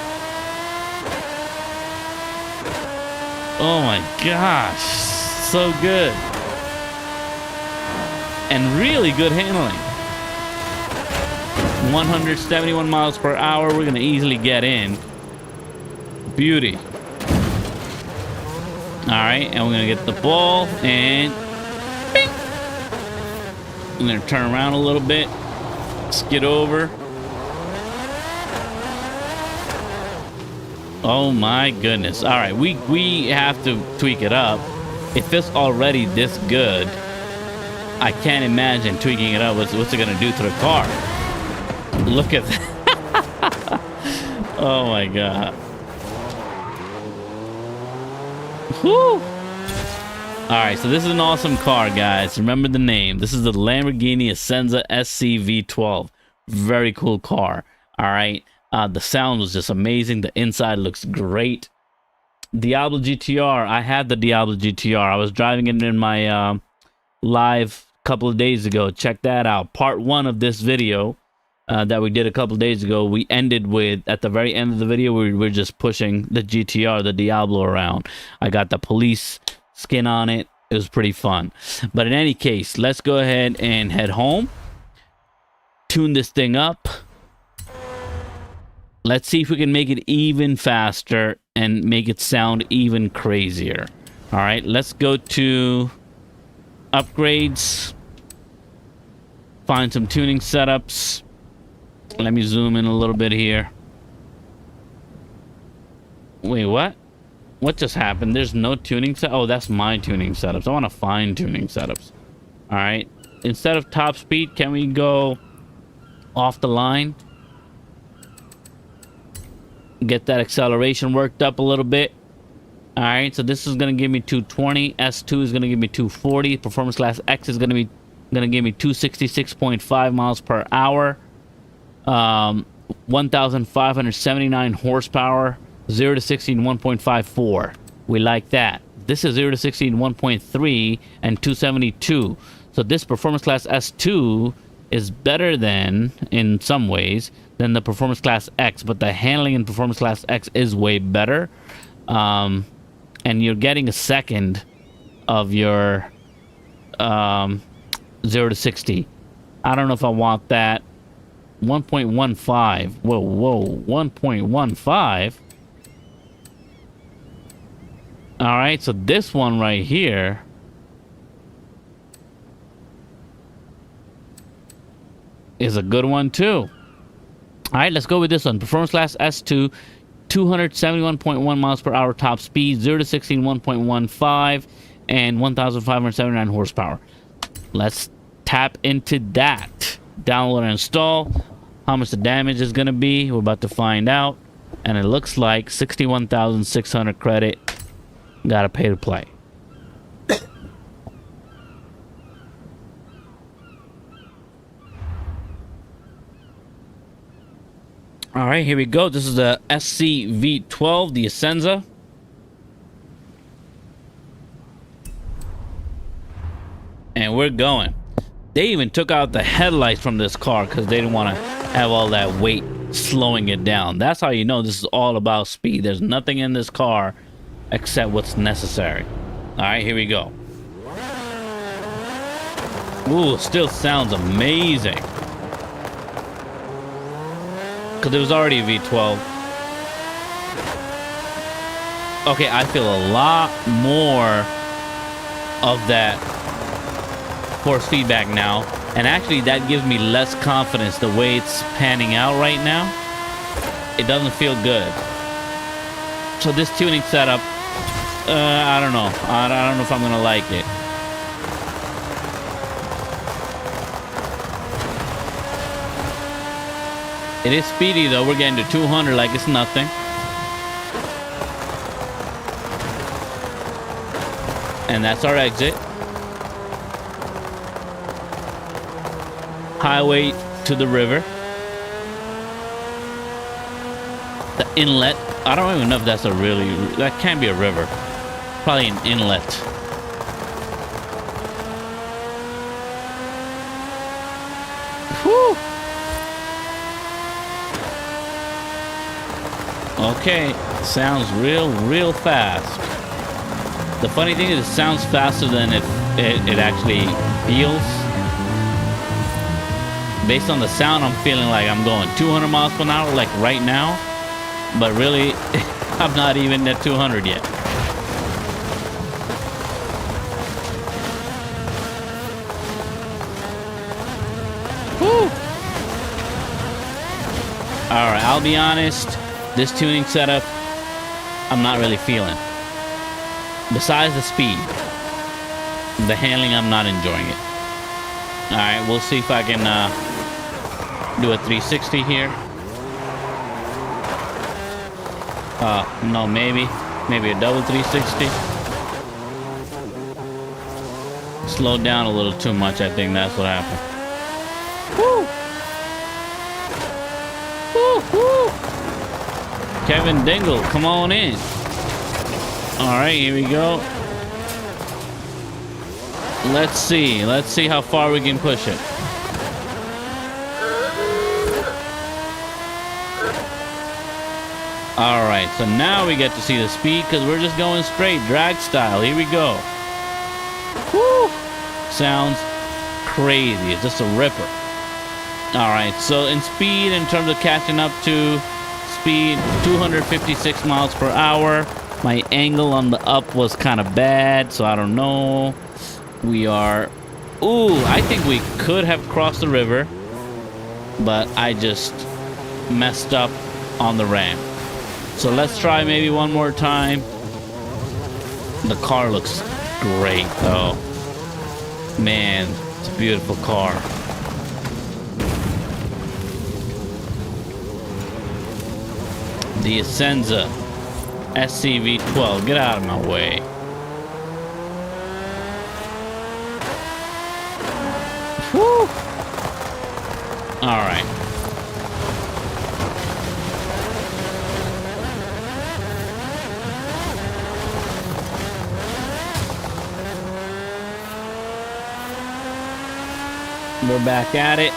Oh my gosh, so good. And really good handling. 171 miles per hour. We're gonna easily get in. Beauty. All right, and we're gonna get the ball and bing. I'm gonna turn around a little bit. Skid over. Oh my goodness. All right, we have to tweak it up. If it's already this good, I can't imagine tweaking it up. What's it gonna do to the car? Look at that. Oh my God. Whew. Alright, so this is an awesome car, guys. Remember the name. This is the Lamborghini Essenza SCV12. Very cool car. Alright. The sound was just amazing. The inside looks great. Diablo GTR. I had the Diablo GTR. I was driving it in my live a couple of days ago. Check that out. Part 1 of this video that we did a couple of days ago. We ended with, at the very end of the video, we were just pushing the GTR, the Diablo, around. I got the police skin on it. It was pretty fun. But in any case, let's go ahead and head home. Tune this thing up. Let's see if we can make it even faster and make it sound even crazier. All right, let's go to upgrades. Find some tuning setups. Let me zoom in a little bit here. Wait, what? What just happened? There's no tuning set. Oh, that's my tuning setups. I want to find tuning setups. All right. Instead of top speed, can we go off the line? Get that acceleration worked up a little bit. All right. So this is going to give me 220. S2 is going to give me 240. Performance class X is going to give me 266.5 miles per hour. 1,579 horsepower. 0 to 60 in 1.54. We like that. This is 0 to 60 in 1.3 and 272. So this performance class S2 is better than, in some ways, than the performance class X, but the handling in performance class X is way better. And you're getting a second of your 0 to 60. I don't know if I want that. 1.15. Whoa, 1.15. All right, so this one right here is a good one too. All right, let's go with this one. Performance class S2, 271.1 miles per hour top speed, 0 to 60 in 1.15, and 1,579 horsepower. Let's tap into that. Download and install. How much the damage is going to be, we're about to find out. And it looks like 61,600 credit. Gotta pay to play. All right, here we go. This is the SCV12, the Essenza. And we're going. They even took out the headlights from this car because they didn't want to have all that weight slowing it down. That's how you know this is all about speed. There's nothing in this car except what's necessary. All right, here we go. Ooh, still sounds amazing. Because it was already a V12. Okay, I feel a lot more of that force feedback now. And actually, that gives me less confidence the way it's panning out right now. It doesn't feel good. So this tuning setup, I don't know. I don't know if I'm going to like it. It is speedy though. We're getting to 200 like it's nothing. And that's our exit. Highway to the river. The inlet. I don't even know if that's a really... That can't be a river. Probably an inlet. Whew. Okay, sounds real fast. The funny thing is it sounds faster than it actually feels. Based on the sound, I'm feeling like I'm going 200 miles per hour like right now. But really, I'm not even at 200 yet. Woo! Alright, I'll be honest. This tuning setup, I'm not really feeling. Besides the speed, the handling, I'm not enjoying it. Alright, we'll see if I can do a 360 here. No, maybe a double 360. Slowed down a little too much, I think that's what happened. Woo! Woo, woo! Kevin Dingle, come on in. All right, here we go. Let's see how far we can push it. All right, so now we get to see the speed because we're just going straight drag style. Here we go. Woo! Sounds crazy. It's just a ripper. All right, so in speed, in terms of catching up to speed, 256 miles per hour. My angle on the up was kind of bad, so I don't know. We are... Ooh, I think we could have crossed the river, but I just messed up on the ramp. So let's try maybe one more time. The car looks great, though. Man, it's a beautiful car. The Essenza SCV12. Get out of my way. Woo! All right. We're back at it.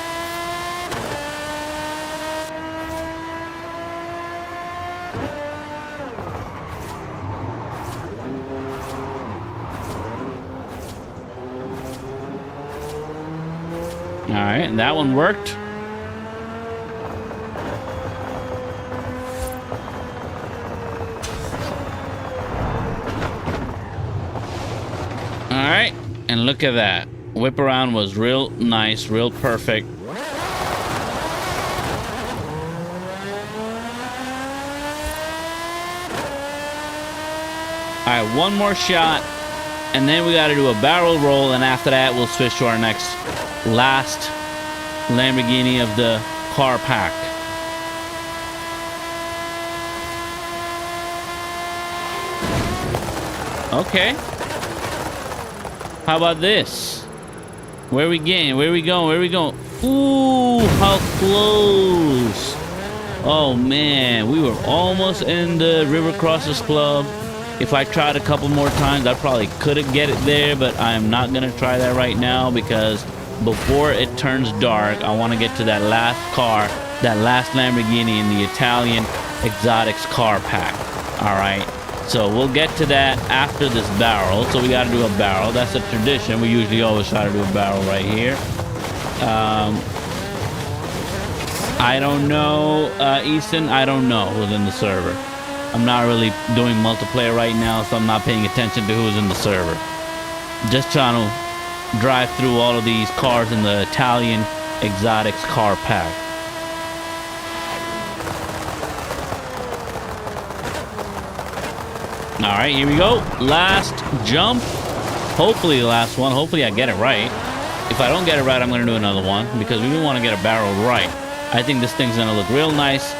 All right, and that one worked. All right, and look at that. Whip around was real nice, real perfect. All right, one more shot, and then we got to do a barrel roll, and after that, we'll switch to our last Lamborghini of the car pack. Okay. How about this? Where we getting? Where we going? Where we going? Ooh, how close. Oh man, we were almost in the River Crossers Club. If I tried a couple more times, I probably could have get it there, but I'm not gonna try that right now because before it turns dark, I want to get to that last car, that last Lamborghini in the Italian exotics car pack. All right. So we'll get to that after this barrel. So we got to do a barrel. That's a tradition. We usually always try to do a barrel right here. I don't know, Easton. I don't know who's in the server. I'm not really doing multiplayer right now, so I'm not paying attention to who's in the server. Just trying to drive through all of these cars in the Italian exotics car pack. All right, here we go. Last jump. Hopefully the last one. Hopefully I get it right. If I don't get it right, I'm going to do another one because we do want to get a barrel right. I think this thing's going to look real nice.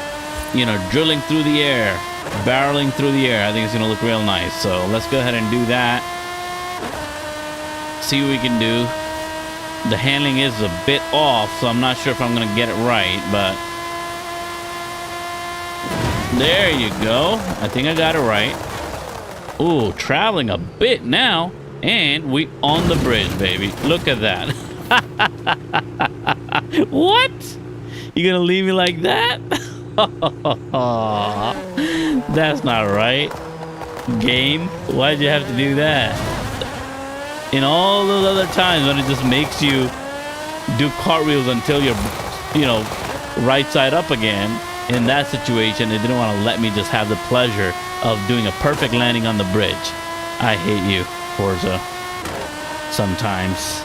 You know, drilling through the air, barreling through the air. I think it's going to look real nice. So let's go ahead and do that. See what we can do. The handling is a bit off, so I'm not sure if I'm going to get it right, but there you go. I think I got it right. Ooh, traveling a bit now. And we on the bridge, baby. Look at that. What? You gonna leave me like that? That's not right. Game, why'd you have to do that? In all those other times when it just makes you do cartwheels until you're, you know, right side up again. In that situation, they didn't want to let me just have the pleasure of doing a perfect landing on the bridge. I hate you, Forza. Sometimes.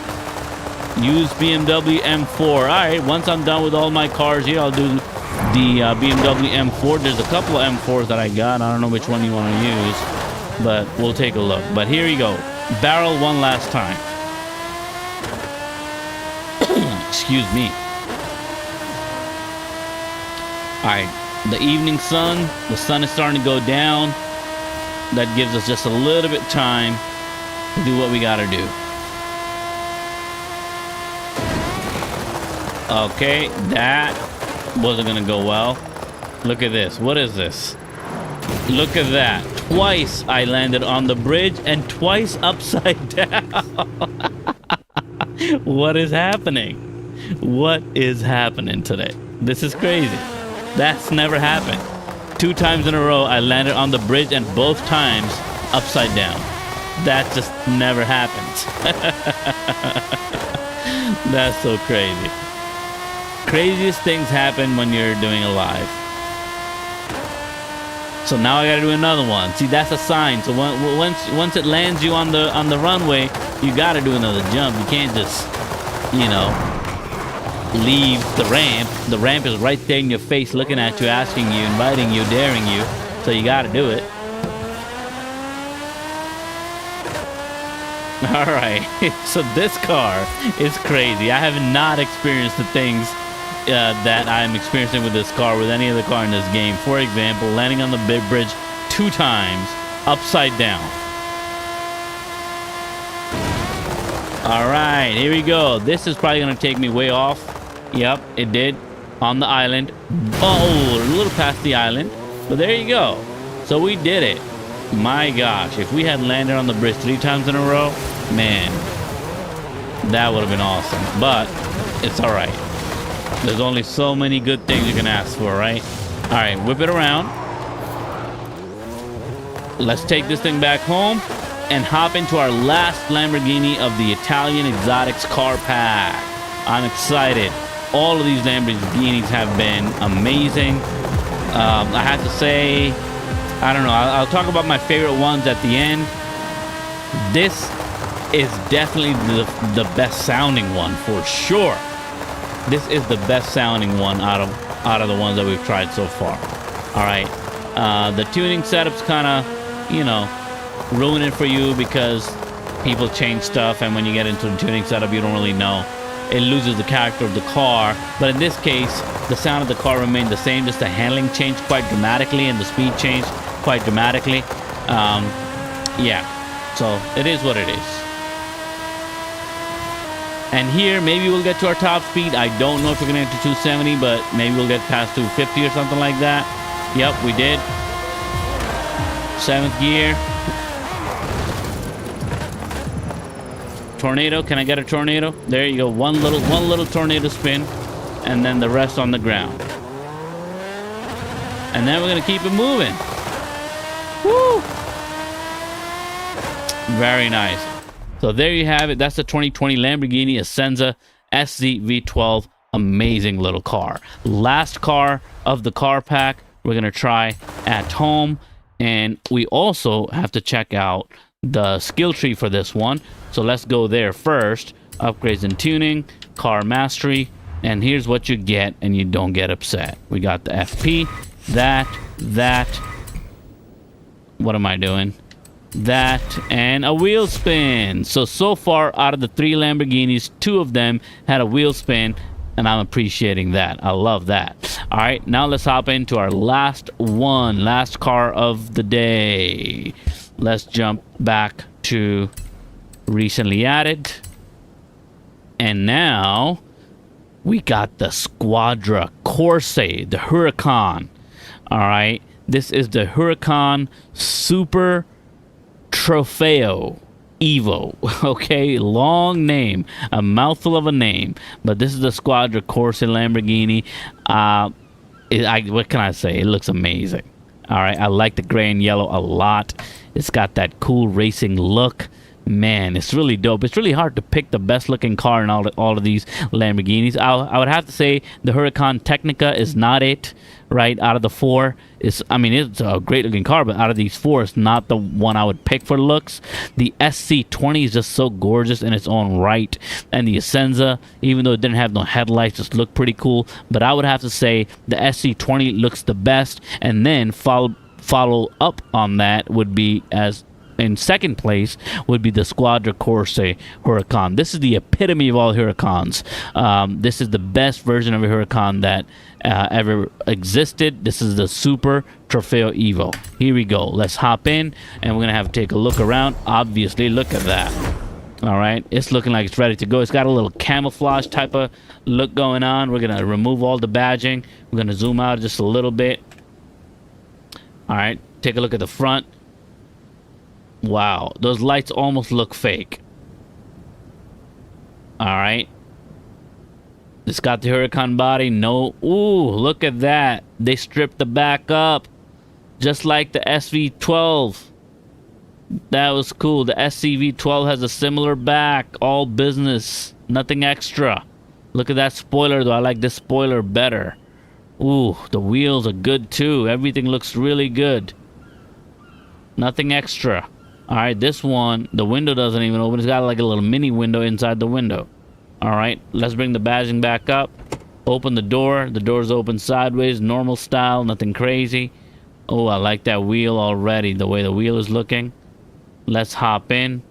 Use BMW M4. All right, once I'm done with all my cars here, I'll do the BMW M4. There's a couple of M4s that I got. I don't know which one you want to use, but we'll take a look. But here you go. Barrel one last time. Excuse me. All right, the evening sun, the sun is starting to go down. That gives us just a little bit time to do what we got to do. Okay, that wasn't going to go well. Look at this. What is this? Look at that. Twice I landed on the bridge and twice upside down. What is happening? What is happening today? This is crazy. That's never happened. 2 times in a row, I landed on the bridge and both times upside down. That just never happens. That's so crazy. Craziest things happen when you're doing a live. So now I gotta do another one. See, that's a sign. So once it lands you on the runway, you gotta do another jump. You can't just, you know, leave the ramp. The ramp is right there in your face, looking at you, asking you, inviting you, daring you. So you gotta do it. All right. So this car is crazy. I have not experienced the things that I'm experiencing with this car with any other car in this game. For example, landing on the big bridge 2 times upside down. All right, here we go. This is probably gonna take me way off. Yep, it did. On the island. Oh, a little past the island. But there you go. So we did it. My gosh, if we had landed on the bridge 3 times in a row, man, That would have been awesome, but it's all right. There's only so many good things you can ask for, right? All right, whip it around. Let's take this thing back home and hop into our last Lamborghini of the Italian Exotics car pack. I'm excited. All of these Lamborghinis have been amazing. I have to say, I don't know, I'll talk about my favorite ones at the end. This is definitely the best sounding one for sure. This is the best sounding one out of the ones that we've tried so far. All right, the tuning setup's kind of, you know, ruin it for you because people change stuff, and when you get into the tuning setup, you don't really know. It loses the character of the car, but in this case, the sound of the car remained the same. Just the handling changed quite dramatically, and the speed changed quite dramatically. Yeah, so it is what it is. And here, maybe we'll get to our top speed. I don't know if we're gonna get to 270, but maybe we'll get past 250 or something like that. Yep, we did. 7th gear. Tornado, can I get a tornado? There you go, one little tornado spin, and then the rest on the ground. And then we're gonna keep it moving. Woo! Very nice. So there you have it. That's the 2020 Lamborghini Essenza SCV12. Amazing little car. Last car of the car pack we're gonna try at home, and we also have to check out the skill tree for this one. So let's go there first. Upgrades and tuning, car mastery, and here's what you get, and you don't get upset. We got the FP, that, what am I doing? That, and a wheel spin. So far out of the 3 Lamborghinis, 2 of them had a wheel spin, and I'm appreciating that. I love that. All right, now let's hop into our last car of the day. Let's jump back to recently added, and now we got the Squadra Corse, the Huracan. All right, this is the Huracan Super Trofeo Evo. Okay, long name, a mouthful of a name, but this is the Squadra Corse Lamborghini. What can I say? It looks amazing. All right, I like the gray and yellow a lot. It's got that cool racing look. Man, it's really dope. It's really hard to pick the best looking car in all of these Lamborghinis. I would have to say the Huracan Technica is not it, right? Out of the 4, it's a great looking car, but out of these 4, it's not the one I would pick for looks. The SC20 is just so gorgeous in its own right, and the Essenza, even though it didn't have no headlights, just looked pretty cool. But I would have to say the SC20 looks the best, and then follow up on that would be, as in second place, would be the Squadra Corse Huracan. This is the epitome of all Huracans. This is the best version of a Huracan that ever existed. This is the Super Trofeo Evo. Here we go. Let's hop in, and we're gonna have to take a look around. Obviously, look at that. All right, it's looking like it's ready to go. It's got a little camouflage type of look going on. We're gonna remove all the badging. We're gonna zoom out just a little bit. All right, take a look at the front. Wow, those lights almost look fake. All right, it's got the Huracan body. No, ooh, look at that. They stripped the back up just like the SV12. That was cool. The SCV12 has a similar back, all business, nothing extra. Look at that spoiler though. I like this spoiler better. Ooh, the wheels are good too. Everything looks really good. Nothing extra. All right, this one, the window doesn't even open. It's got like a little mini window inside the window. All right, let's bring the badging back up. Open the door. The door's open sideways, normal style, nothing crazy. Oh, I like that wheel already, the way the wheel is looking. Let's hop in.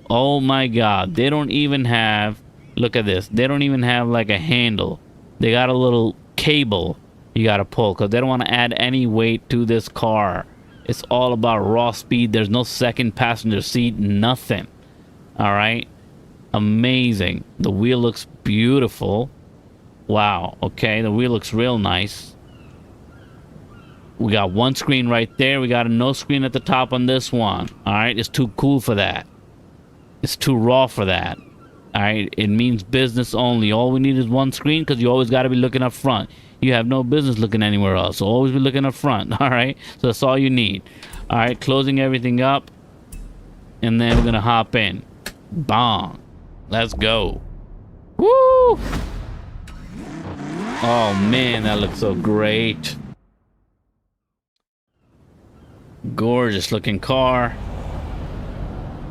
Oh my God, they don't even have, look at this. They don't even have like a handle. They got a little cable you gotta pull because they don't want to add any weight to this car. It's all about raw speed. There's no second passenger seat, nothing. All right, amazing. The wheel looks beautiful. Wow, okay, the wheel looks real nice. We got one screen right there. We got a no screen at the top on this one. All right, it's too cool for that. It's too raw for that. All right, it means business only. All we need is one screen because you always got to be looking up front. You have no business looking anywhere else, so always be looking up front. All right, so that's all you need. All right, closing everything up, and then we're gonna hop in. Bong, let's go. Woo! Oh man, that looks so great. Gorgeous looking car.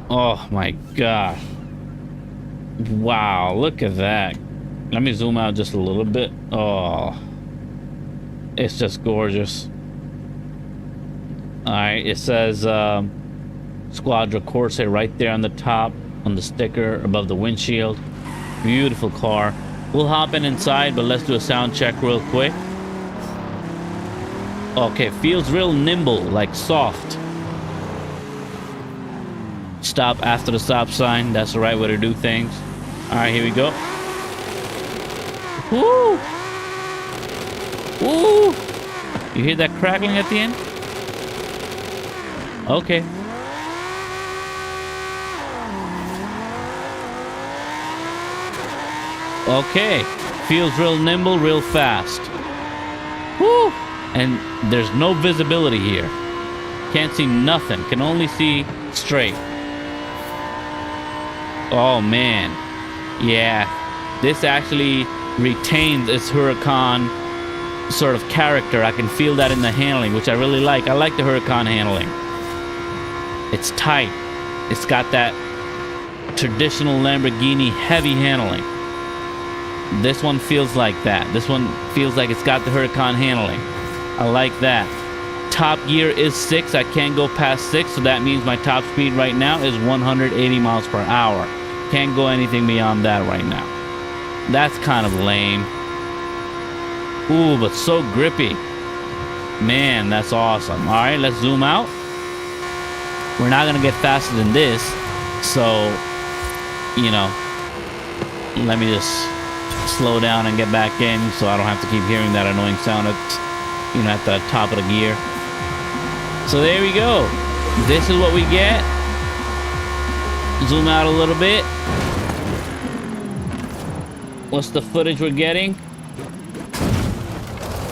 Oh my gosh. Wow, look at that. Let me zoom out just a little bit. Oh, it's just gorgeous. All right, it says Squadra Corse right there on the top, on the sticker above the windshield. Beautiful car. We'll hop in inside, but let's do a sound check real quick. Okay, feels real nimble, like soft. Stop after the stop sign. That's the right way to do things. All right, here we go. Woo! Woo! You hear that crackling at the end? Okay. Okay. Feels real nimble, real fast. Woo! And there's no visibility here. Can't see nothing. Can only see straight. Oh man. Yeah. This actually retains its Huracan sort of character. I can feel that in the handling, which I really like. I like the Huracan handling. It's tight. It's got that traditional Lamborghini heavy handling. This one feels like that. This one feels like it's got the Huracan handling. I like that. Top gear is 6. I can't go past 6, so that means my top speed right now is 180 miles per hour. Can't go anything beyond that right now. That's kind of lame. Ooh, but so grippy. Man, that's awesome. All right, let's zoom out. We're not gonna get faster than this, so, you know, let me just slow down and get back in so I don't have to keep hearing that annoying sound at, you know, at the top of the gear. So there we go. This is what we get. Zoom out a little bit. What's the footage we're getting?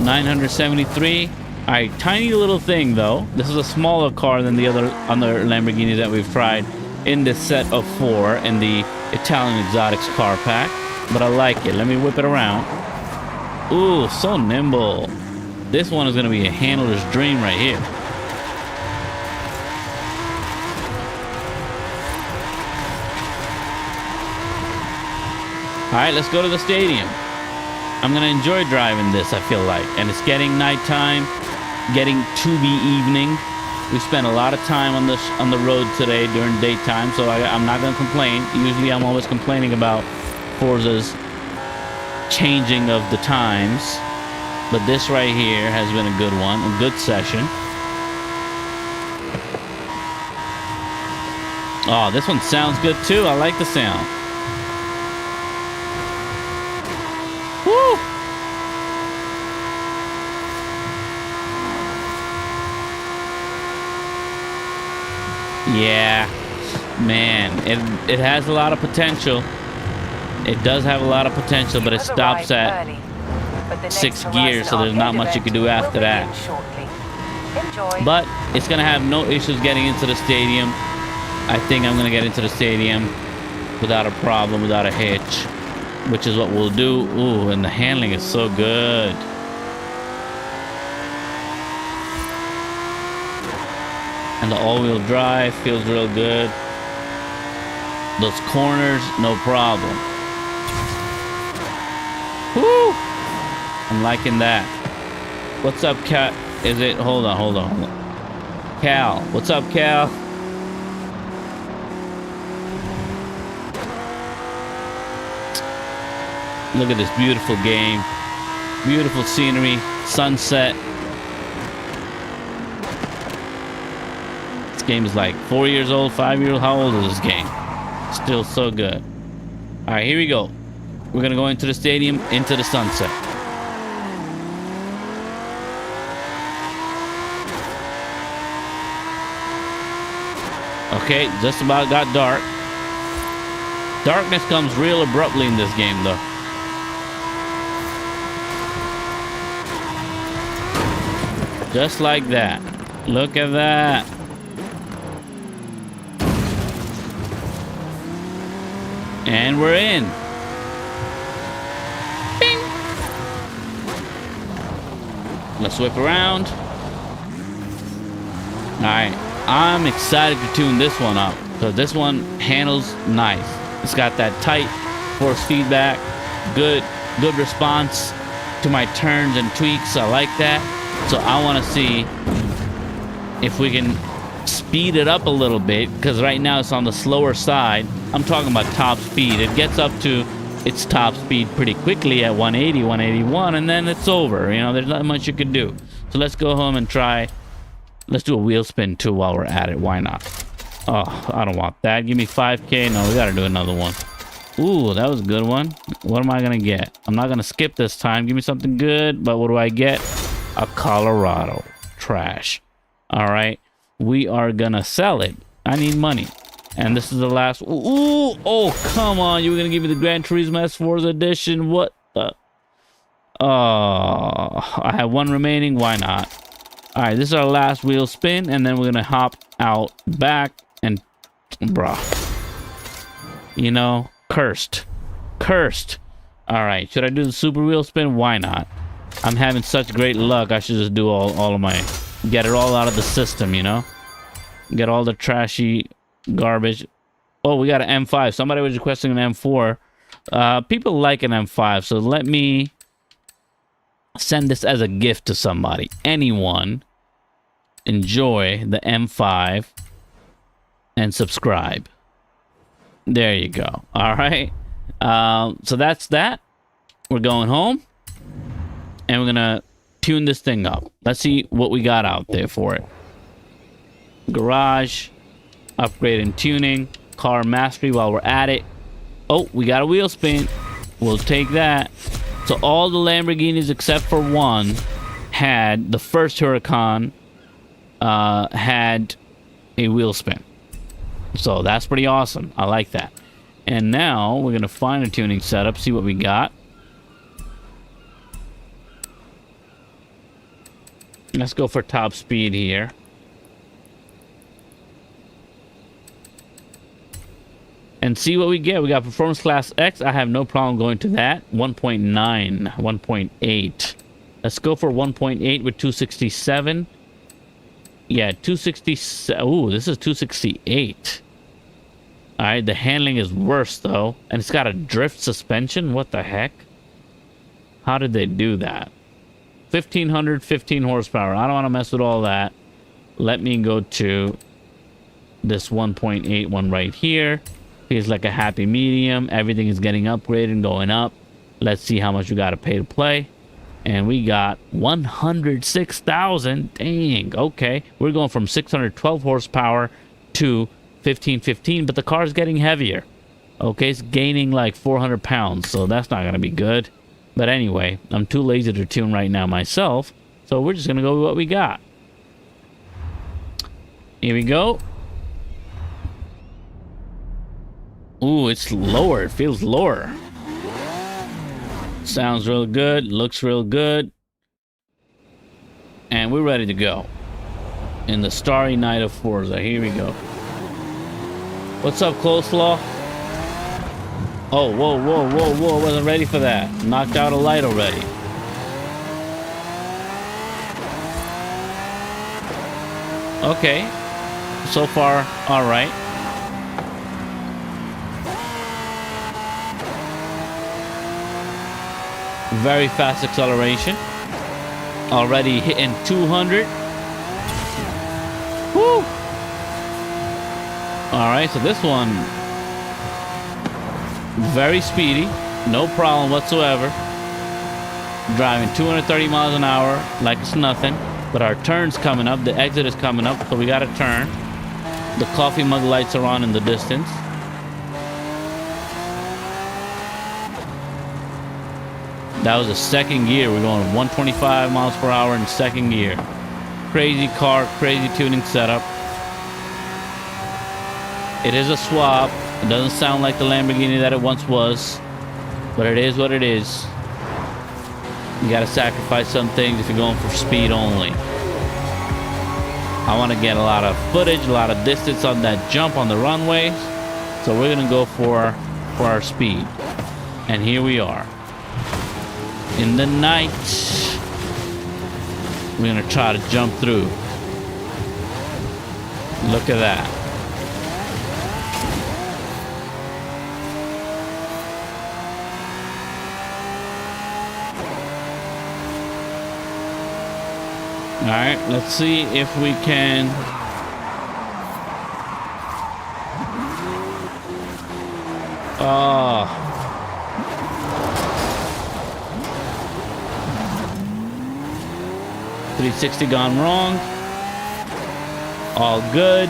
973. All right, tiny little thing though. This is a smaller car than the other Lamborghinis that we've tried in this set of 4 in the Italian Exotics car pack. But I like it. Let me whip it around. Ooh, so nimble. This one is gonna be a handler's dream right here. All right, let's go to the stadium. I'm gonna enjoy driving this, I feel like. And it's getting nighttime, getting to be evening. We spent a lot of time on the road today during daytime, so I'm not gonna complain. Usually I'm always complaining about Forza's changing of the times. But this right here has been a good one, a good session. Oh, this one sounds good too. I like the sound. Woo! Yeah, man, it has a lot of potential. It does have a lot of potential, but it stops at 6 gears, so there's not much you can do after that. But it's gonna have no issues getting into the stadium. I think I'm gonna get into the stadium without a problem, without a hitch, which is what we'll do. Ooh, and the handling is so good. And the all-wheel drive feels real good. Those corners, no problem. Woo! I'm liking that. What's up, Cat? Is it? Hold on. Cal. What's up, Cal? Look at this beautiful game. Beautiful scenery. Sunset. This game is like 4 years old, 5 years old. How old is this game? Still so good. All right, here we go. We're gonna go into the stadium, into the sunset. Okay, just about got dark. Darkness comes real abruptly in this game, though. Just like that. Look at that. And we're in. Bing. Let's whip around. Alright. I'm excited to tune this one up, because this one handles nice. It's got that tight force feedback. Good response to my turns and tweaks. I like that. So I want to see if we can speed it up a little bit, because right now it's on the slower side. I'm talking about top speed. It gets up to its top speed pretty quickly at 180, 181, and then it's over. You know, there's not much you can do. So let's go home and try. Let's do a wheel spin too while we're at it. Why not? Oh, I don't want that. Give me 5K. No, we got to do another one. Ooh, that was a good one. What am I going to get? I'm not going to skip this time. Give me something good. But what do I get? A Colorado. Trash. All right. We are going to sell it. I need money. And this is the last. Ooh. Oh, come on. You were going to give me the Gran Turismo S4's edition. What the? Oh, I have one remaining. Why not? All right. This is our last wheel spin. And then we're going to hop out back. And, bruh. You know, cursed. Cursed. All right. Should I do the super wheel spin? Why not? I'm having such great luck. I should just do all of my... Get it all out of the system, you know? Get all the trashy garbage. Oh, we got an M5. Somebody was requesting an M4. People like an M5, so let me send this as a gift to somebody. Anyone, enjoy the M5 and subscribe. There you go. All right. So that's that. We're going home. And we're going to tune this thing up. Let's see what we got out there for it. Garage. Upgrade and tuning. Car mastery while we're at it. Oh, we got a wheel spin. We'll take that. So all the Lamborghinis except for one had, the first Huracan had a wheel spin. So that's pretty awesome. I like that. And now we're going to find a tuning setup, see what we got. Let's go for top speed here. And see what we get. We got Performance Class X. I have no problem going to that. 1.9, 1.8. Let's go for 1.8 with 267. Yeah, 267. Ooh, this is 268. All right, the handling is worse, though. And it's got a drift suspension. What the heck? How did they do that? 1500, 15 horsepower. I don't want to mess with all that. Let me go to this 1.8 one right here. Feels like a happy medium. Everything is getting upgraded and going up. Let's see how much we got to pay to play. And we got 106,000. Dang. Okay. We're going from 612 horsepower to 1515, but the car's getting heavier. Okay. It's gaining like 400 pounds. So that's not going to be good. But anyway, I'm too lazy to tune right now myself. So we're just going to go with what we got. Here we go. Ooh, it's lower. It feels lower. Sounds real good. Looks real good. And we're ready to go. In the starry night of Forza. Here we go. What's up, Coleslaw? Oh, whoa, whoa, whoa, whoa. Wasn't ready for that. Knocked out a light already. Okay. So far, all right. Very fast acceleration. Already hitting 200. Woo! All right, so this one... very speedy, no problem whatsoever. Driving 230 miles an hour like it's nothing. But our turn's coming up. The exit is coming up, so we got to turn. The coffee mug lights are on in the distance. That was a second gear. We're going 125 miles per hour in second gear. Crazy car, crazy tuning setup. It is a swap. It doesn't sound like the Lamborghini that it once was, but it is what it is. You gotta sacrifice some things if you're going for speed only. I want to get a lot of footage, a lot of distance on that jump on the runways. So we're gonna go for our speed. And here we are. In the night, we're gonna try to jump through. Look at that. All right, let's see if we can. Oh. 360 gone wrong. All good.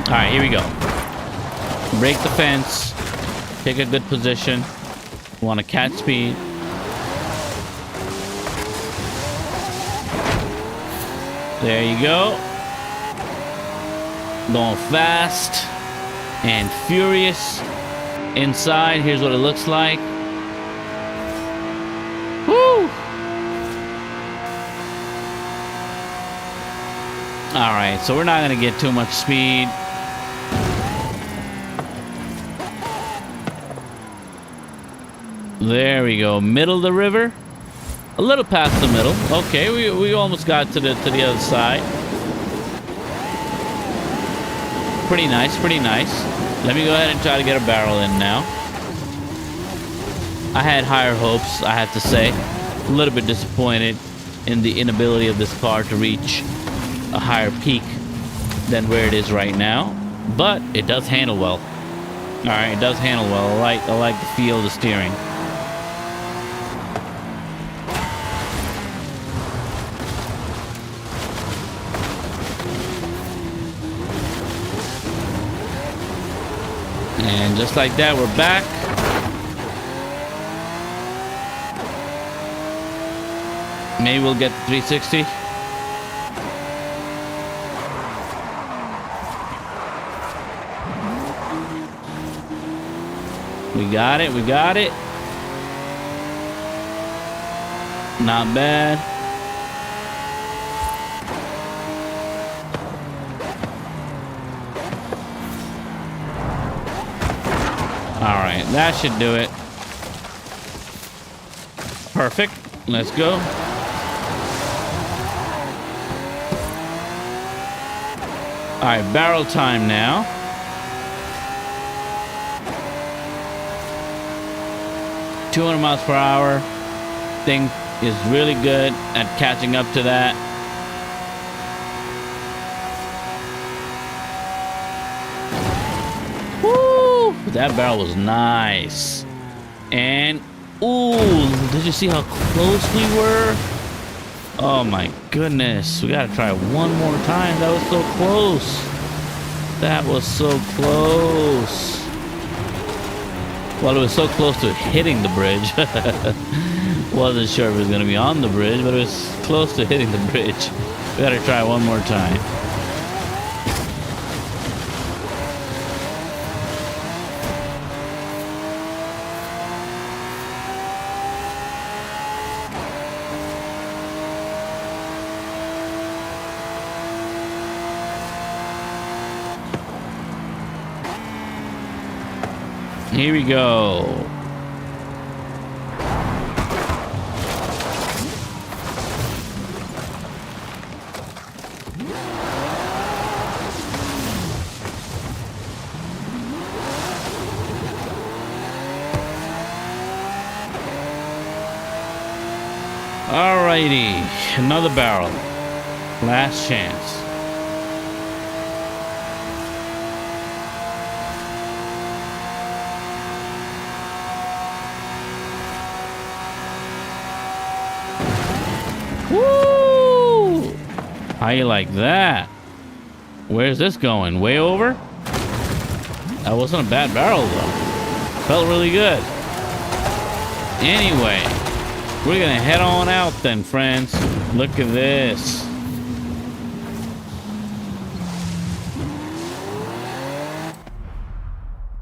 All right, here we go. Break the fence. Take a good position. We want to catch speed. There you go. Going fast and furious. Inside, here's what it looks like. Woo! All right, so we're not gonna get too much speed. There we go. Middle of the river. A little past the middle. Okay, we almost got to the other side. Pretty nice, pretty nice. Let me go ahead and try to get a barrel in now. I had higher hopes, I have to say. A little bit disappointed in the inability of this car to reach a higher peak than where it is right now. But it does handle well. All right, it does handle well. I like the feel of the steering. And just like that, we're back. Maybe we'll get the 360. We got it, we got it. Not bad. All right, that should do it. Perfect. Let's go. All right, barrel time now. .200 miles per hour. Thing is really good at catching up to that. That barrel was nice. And, ooh, did you see how close we were? Oh my goodness. We gotta try one more time. That was so close. That was so close. Well, it was so close to hitting the bridge. Wasn't sure if it was gonna be on the bridge, but it was close to hitting the bridge. We gotta try one more time. Here we go. Alrighty, another barrel. Last chance. Woo! How you like that? Where's this going? Way over? That wasn't a bad barrel though. Felt really good. Anyway, we're gonna head on out then, friends. Look at this.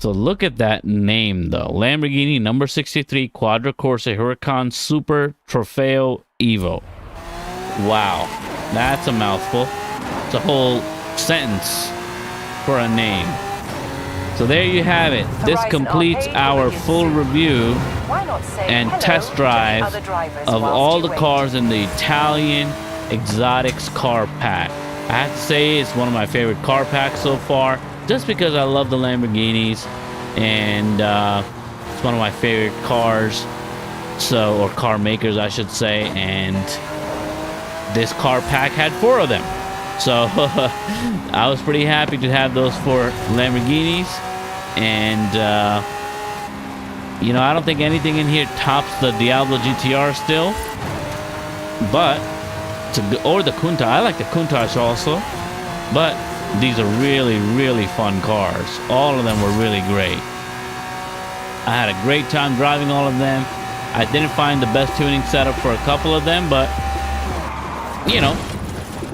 So look at that name though. Lamborghini number 63 Quadra Corse Huracan Super Trofeo Evo. Wow, that's a mouthful. It's a whole sentence for a name. So there you have it. This completes our full review and test drive of all the cars in the Italian Exotics car pack. I have to say it's one of my favorite car packs so far, just because I love the Lamborghinis, and it's one of my favorite cars, or car makers I should say, and this car pack had 4 of them. So I was pretty happy to have those 4 Lamborghinis. And you know, I don't think anything in here tops the Diablo GTR still, but or the Countach. I like the Countach also, but these are really, really fun cars. All of them were really great. I had a great time driving all of them. I didn't find the best tuning setup for a couple of them, but you know,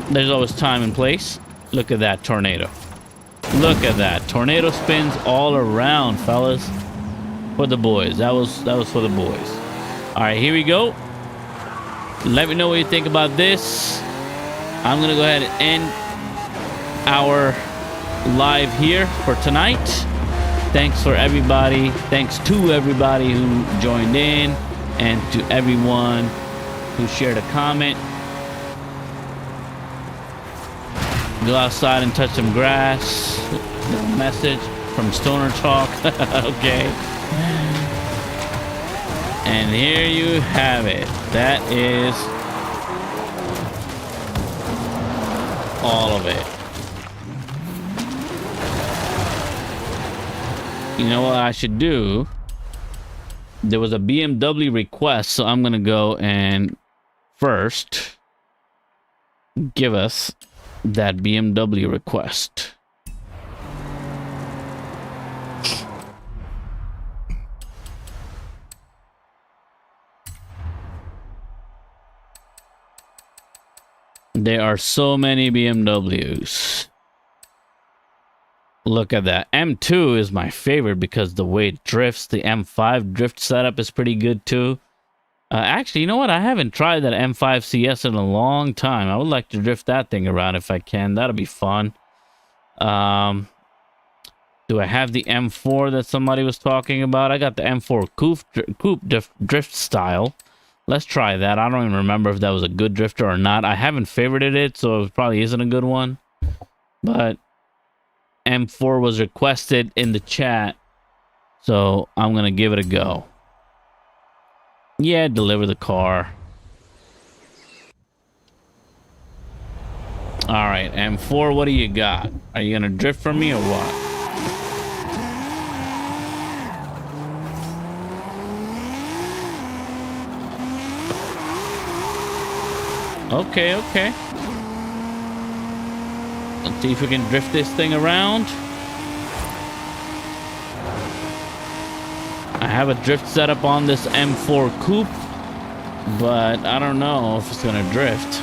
there's always time and place. Look at that tornado. Look at that. Tornado spins all around, fellas. For the boys. That was for the boys. Alright, here we go. Let me know what you think about this. I'm gonna go ahead and end our live here for tonight. Thanks to everybody who joined in, and to everyone who shared a comment. Go outside and touch some grass. Message from Stoner Talk. Okay. And here you have it. That is all of it. You know what I should do? There was a BMW request, so I'm gonna go and first give us that BMW request. There are so many BMWs. Look at that. M2 is my favorite because the way it drifts. The M5 drift setup is pretty good too. Actually, you know what? I haven't tried that M5 CS in a long time. I would like to drift that thing around if I can. That'll be fun. Do I have the M4 that somebody was talking about? I got the M4 coupe drift style. Let's try that. I don't even remember if that was a good drifter or not. I haven't favorited it, so it probably isn't a good one. But M4 was requested in the chat, so I'm going to give it a go. Yeah, deliver the car. Alright, M4, what do you got? Are you going to drift from me or what? Okay, okay. Let's see if we can drift this thing around. I have a drift setup on this M4 coupe, but I don't know if it's gonna drift.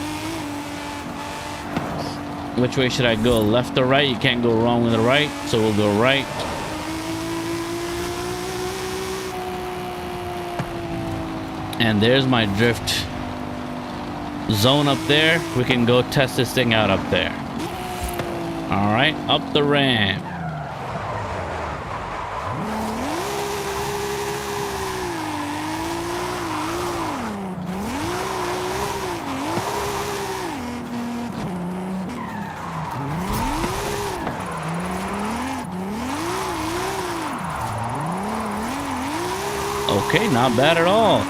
Which way should I go? Left or right? You can't go wrong with the right, so we'll go right. And there's my drift zone up there. We can go test this thing out up there. All right, up the ramp. Okay, not bad at all.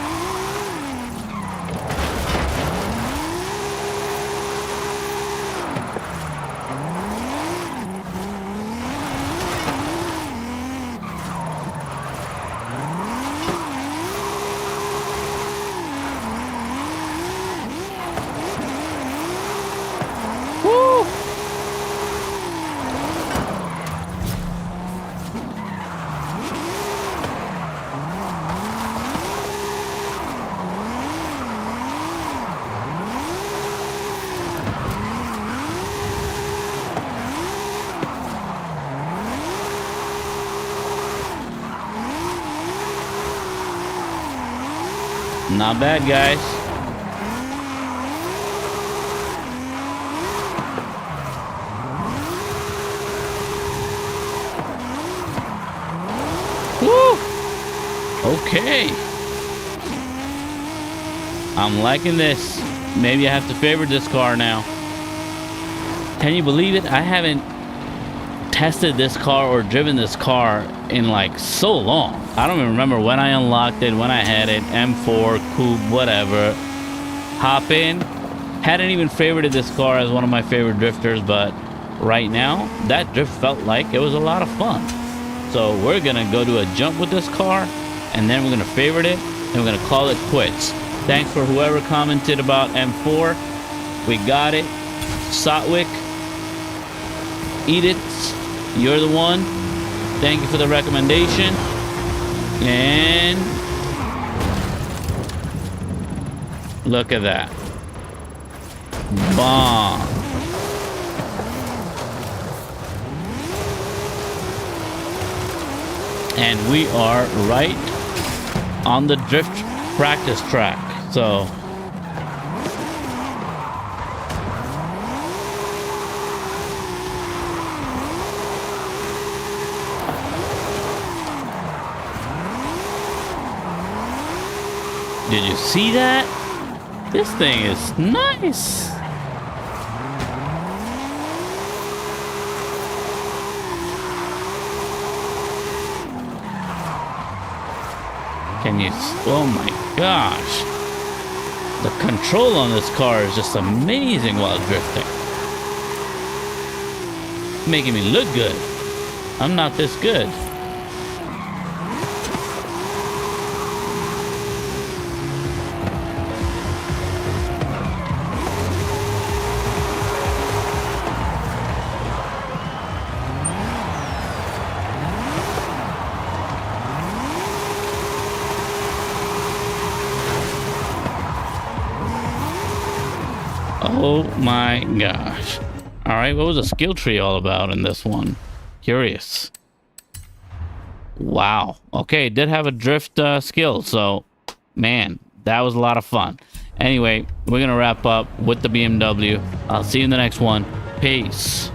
Not bad, guys. Woo! Okay. I'm liking this. Maybe I have to favorite this car now. Can you believe it? I haven't tested this car or driven this car in like so long. I don't even remember when I unlocked it, when I had it. M4, coupe, whatever. Hop in. Hadn't even favorited this car as one of my favorite drifters, but right now, that drift felt like it was a lot of fun. So we're gonna go to a jump with this car, and then we're gonna favorite it, and we're gonna call it quits. Thanks for whoever commented about M4. We got it. Satwick. Eat it. You're the one. Thank you for the recommendation. And look at that. Bomb. And we are right on the drift practice track. So did you see that? This thing is nice. Can you? Oh my gosh. The control on this car is just amazing while drifting. Making me look good. I'm not this good. Oh my gosh. Alright, what was the skill tree all about in this one? Curious. Wow. Okay, did have a drift skill, so man, that was a lot of fun. Anyway, we're gonna wrap up with the BMW. I'll see you in the next one. Peace.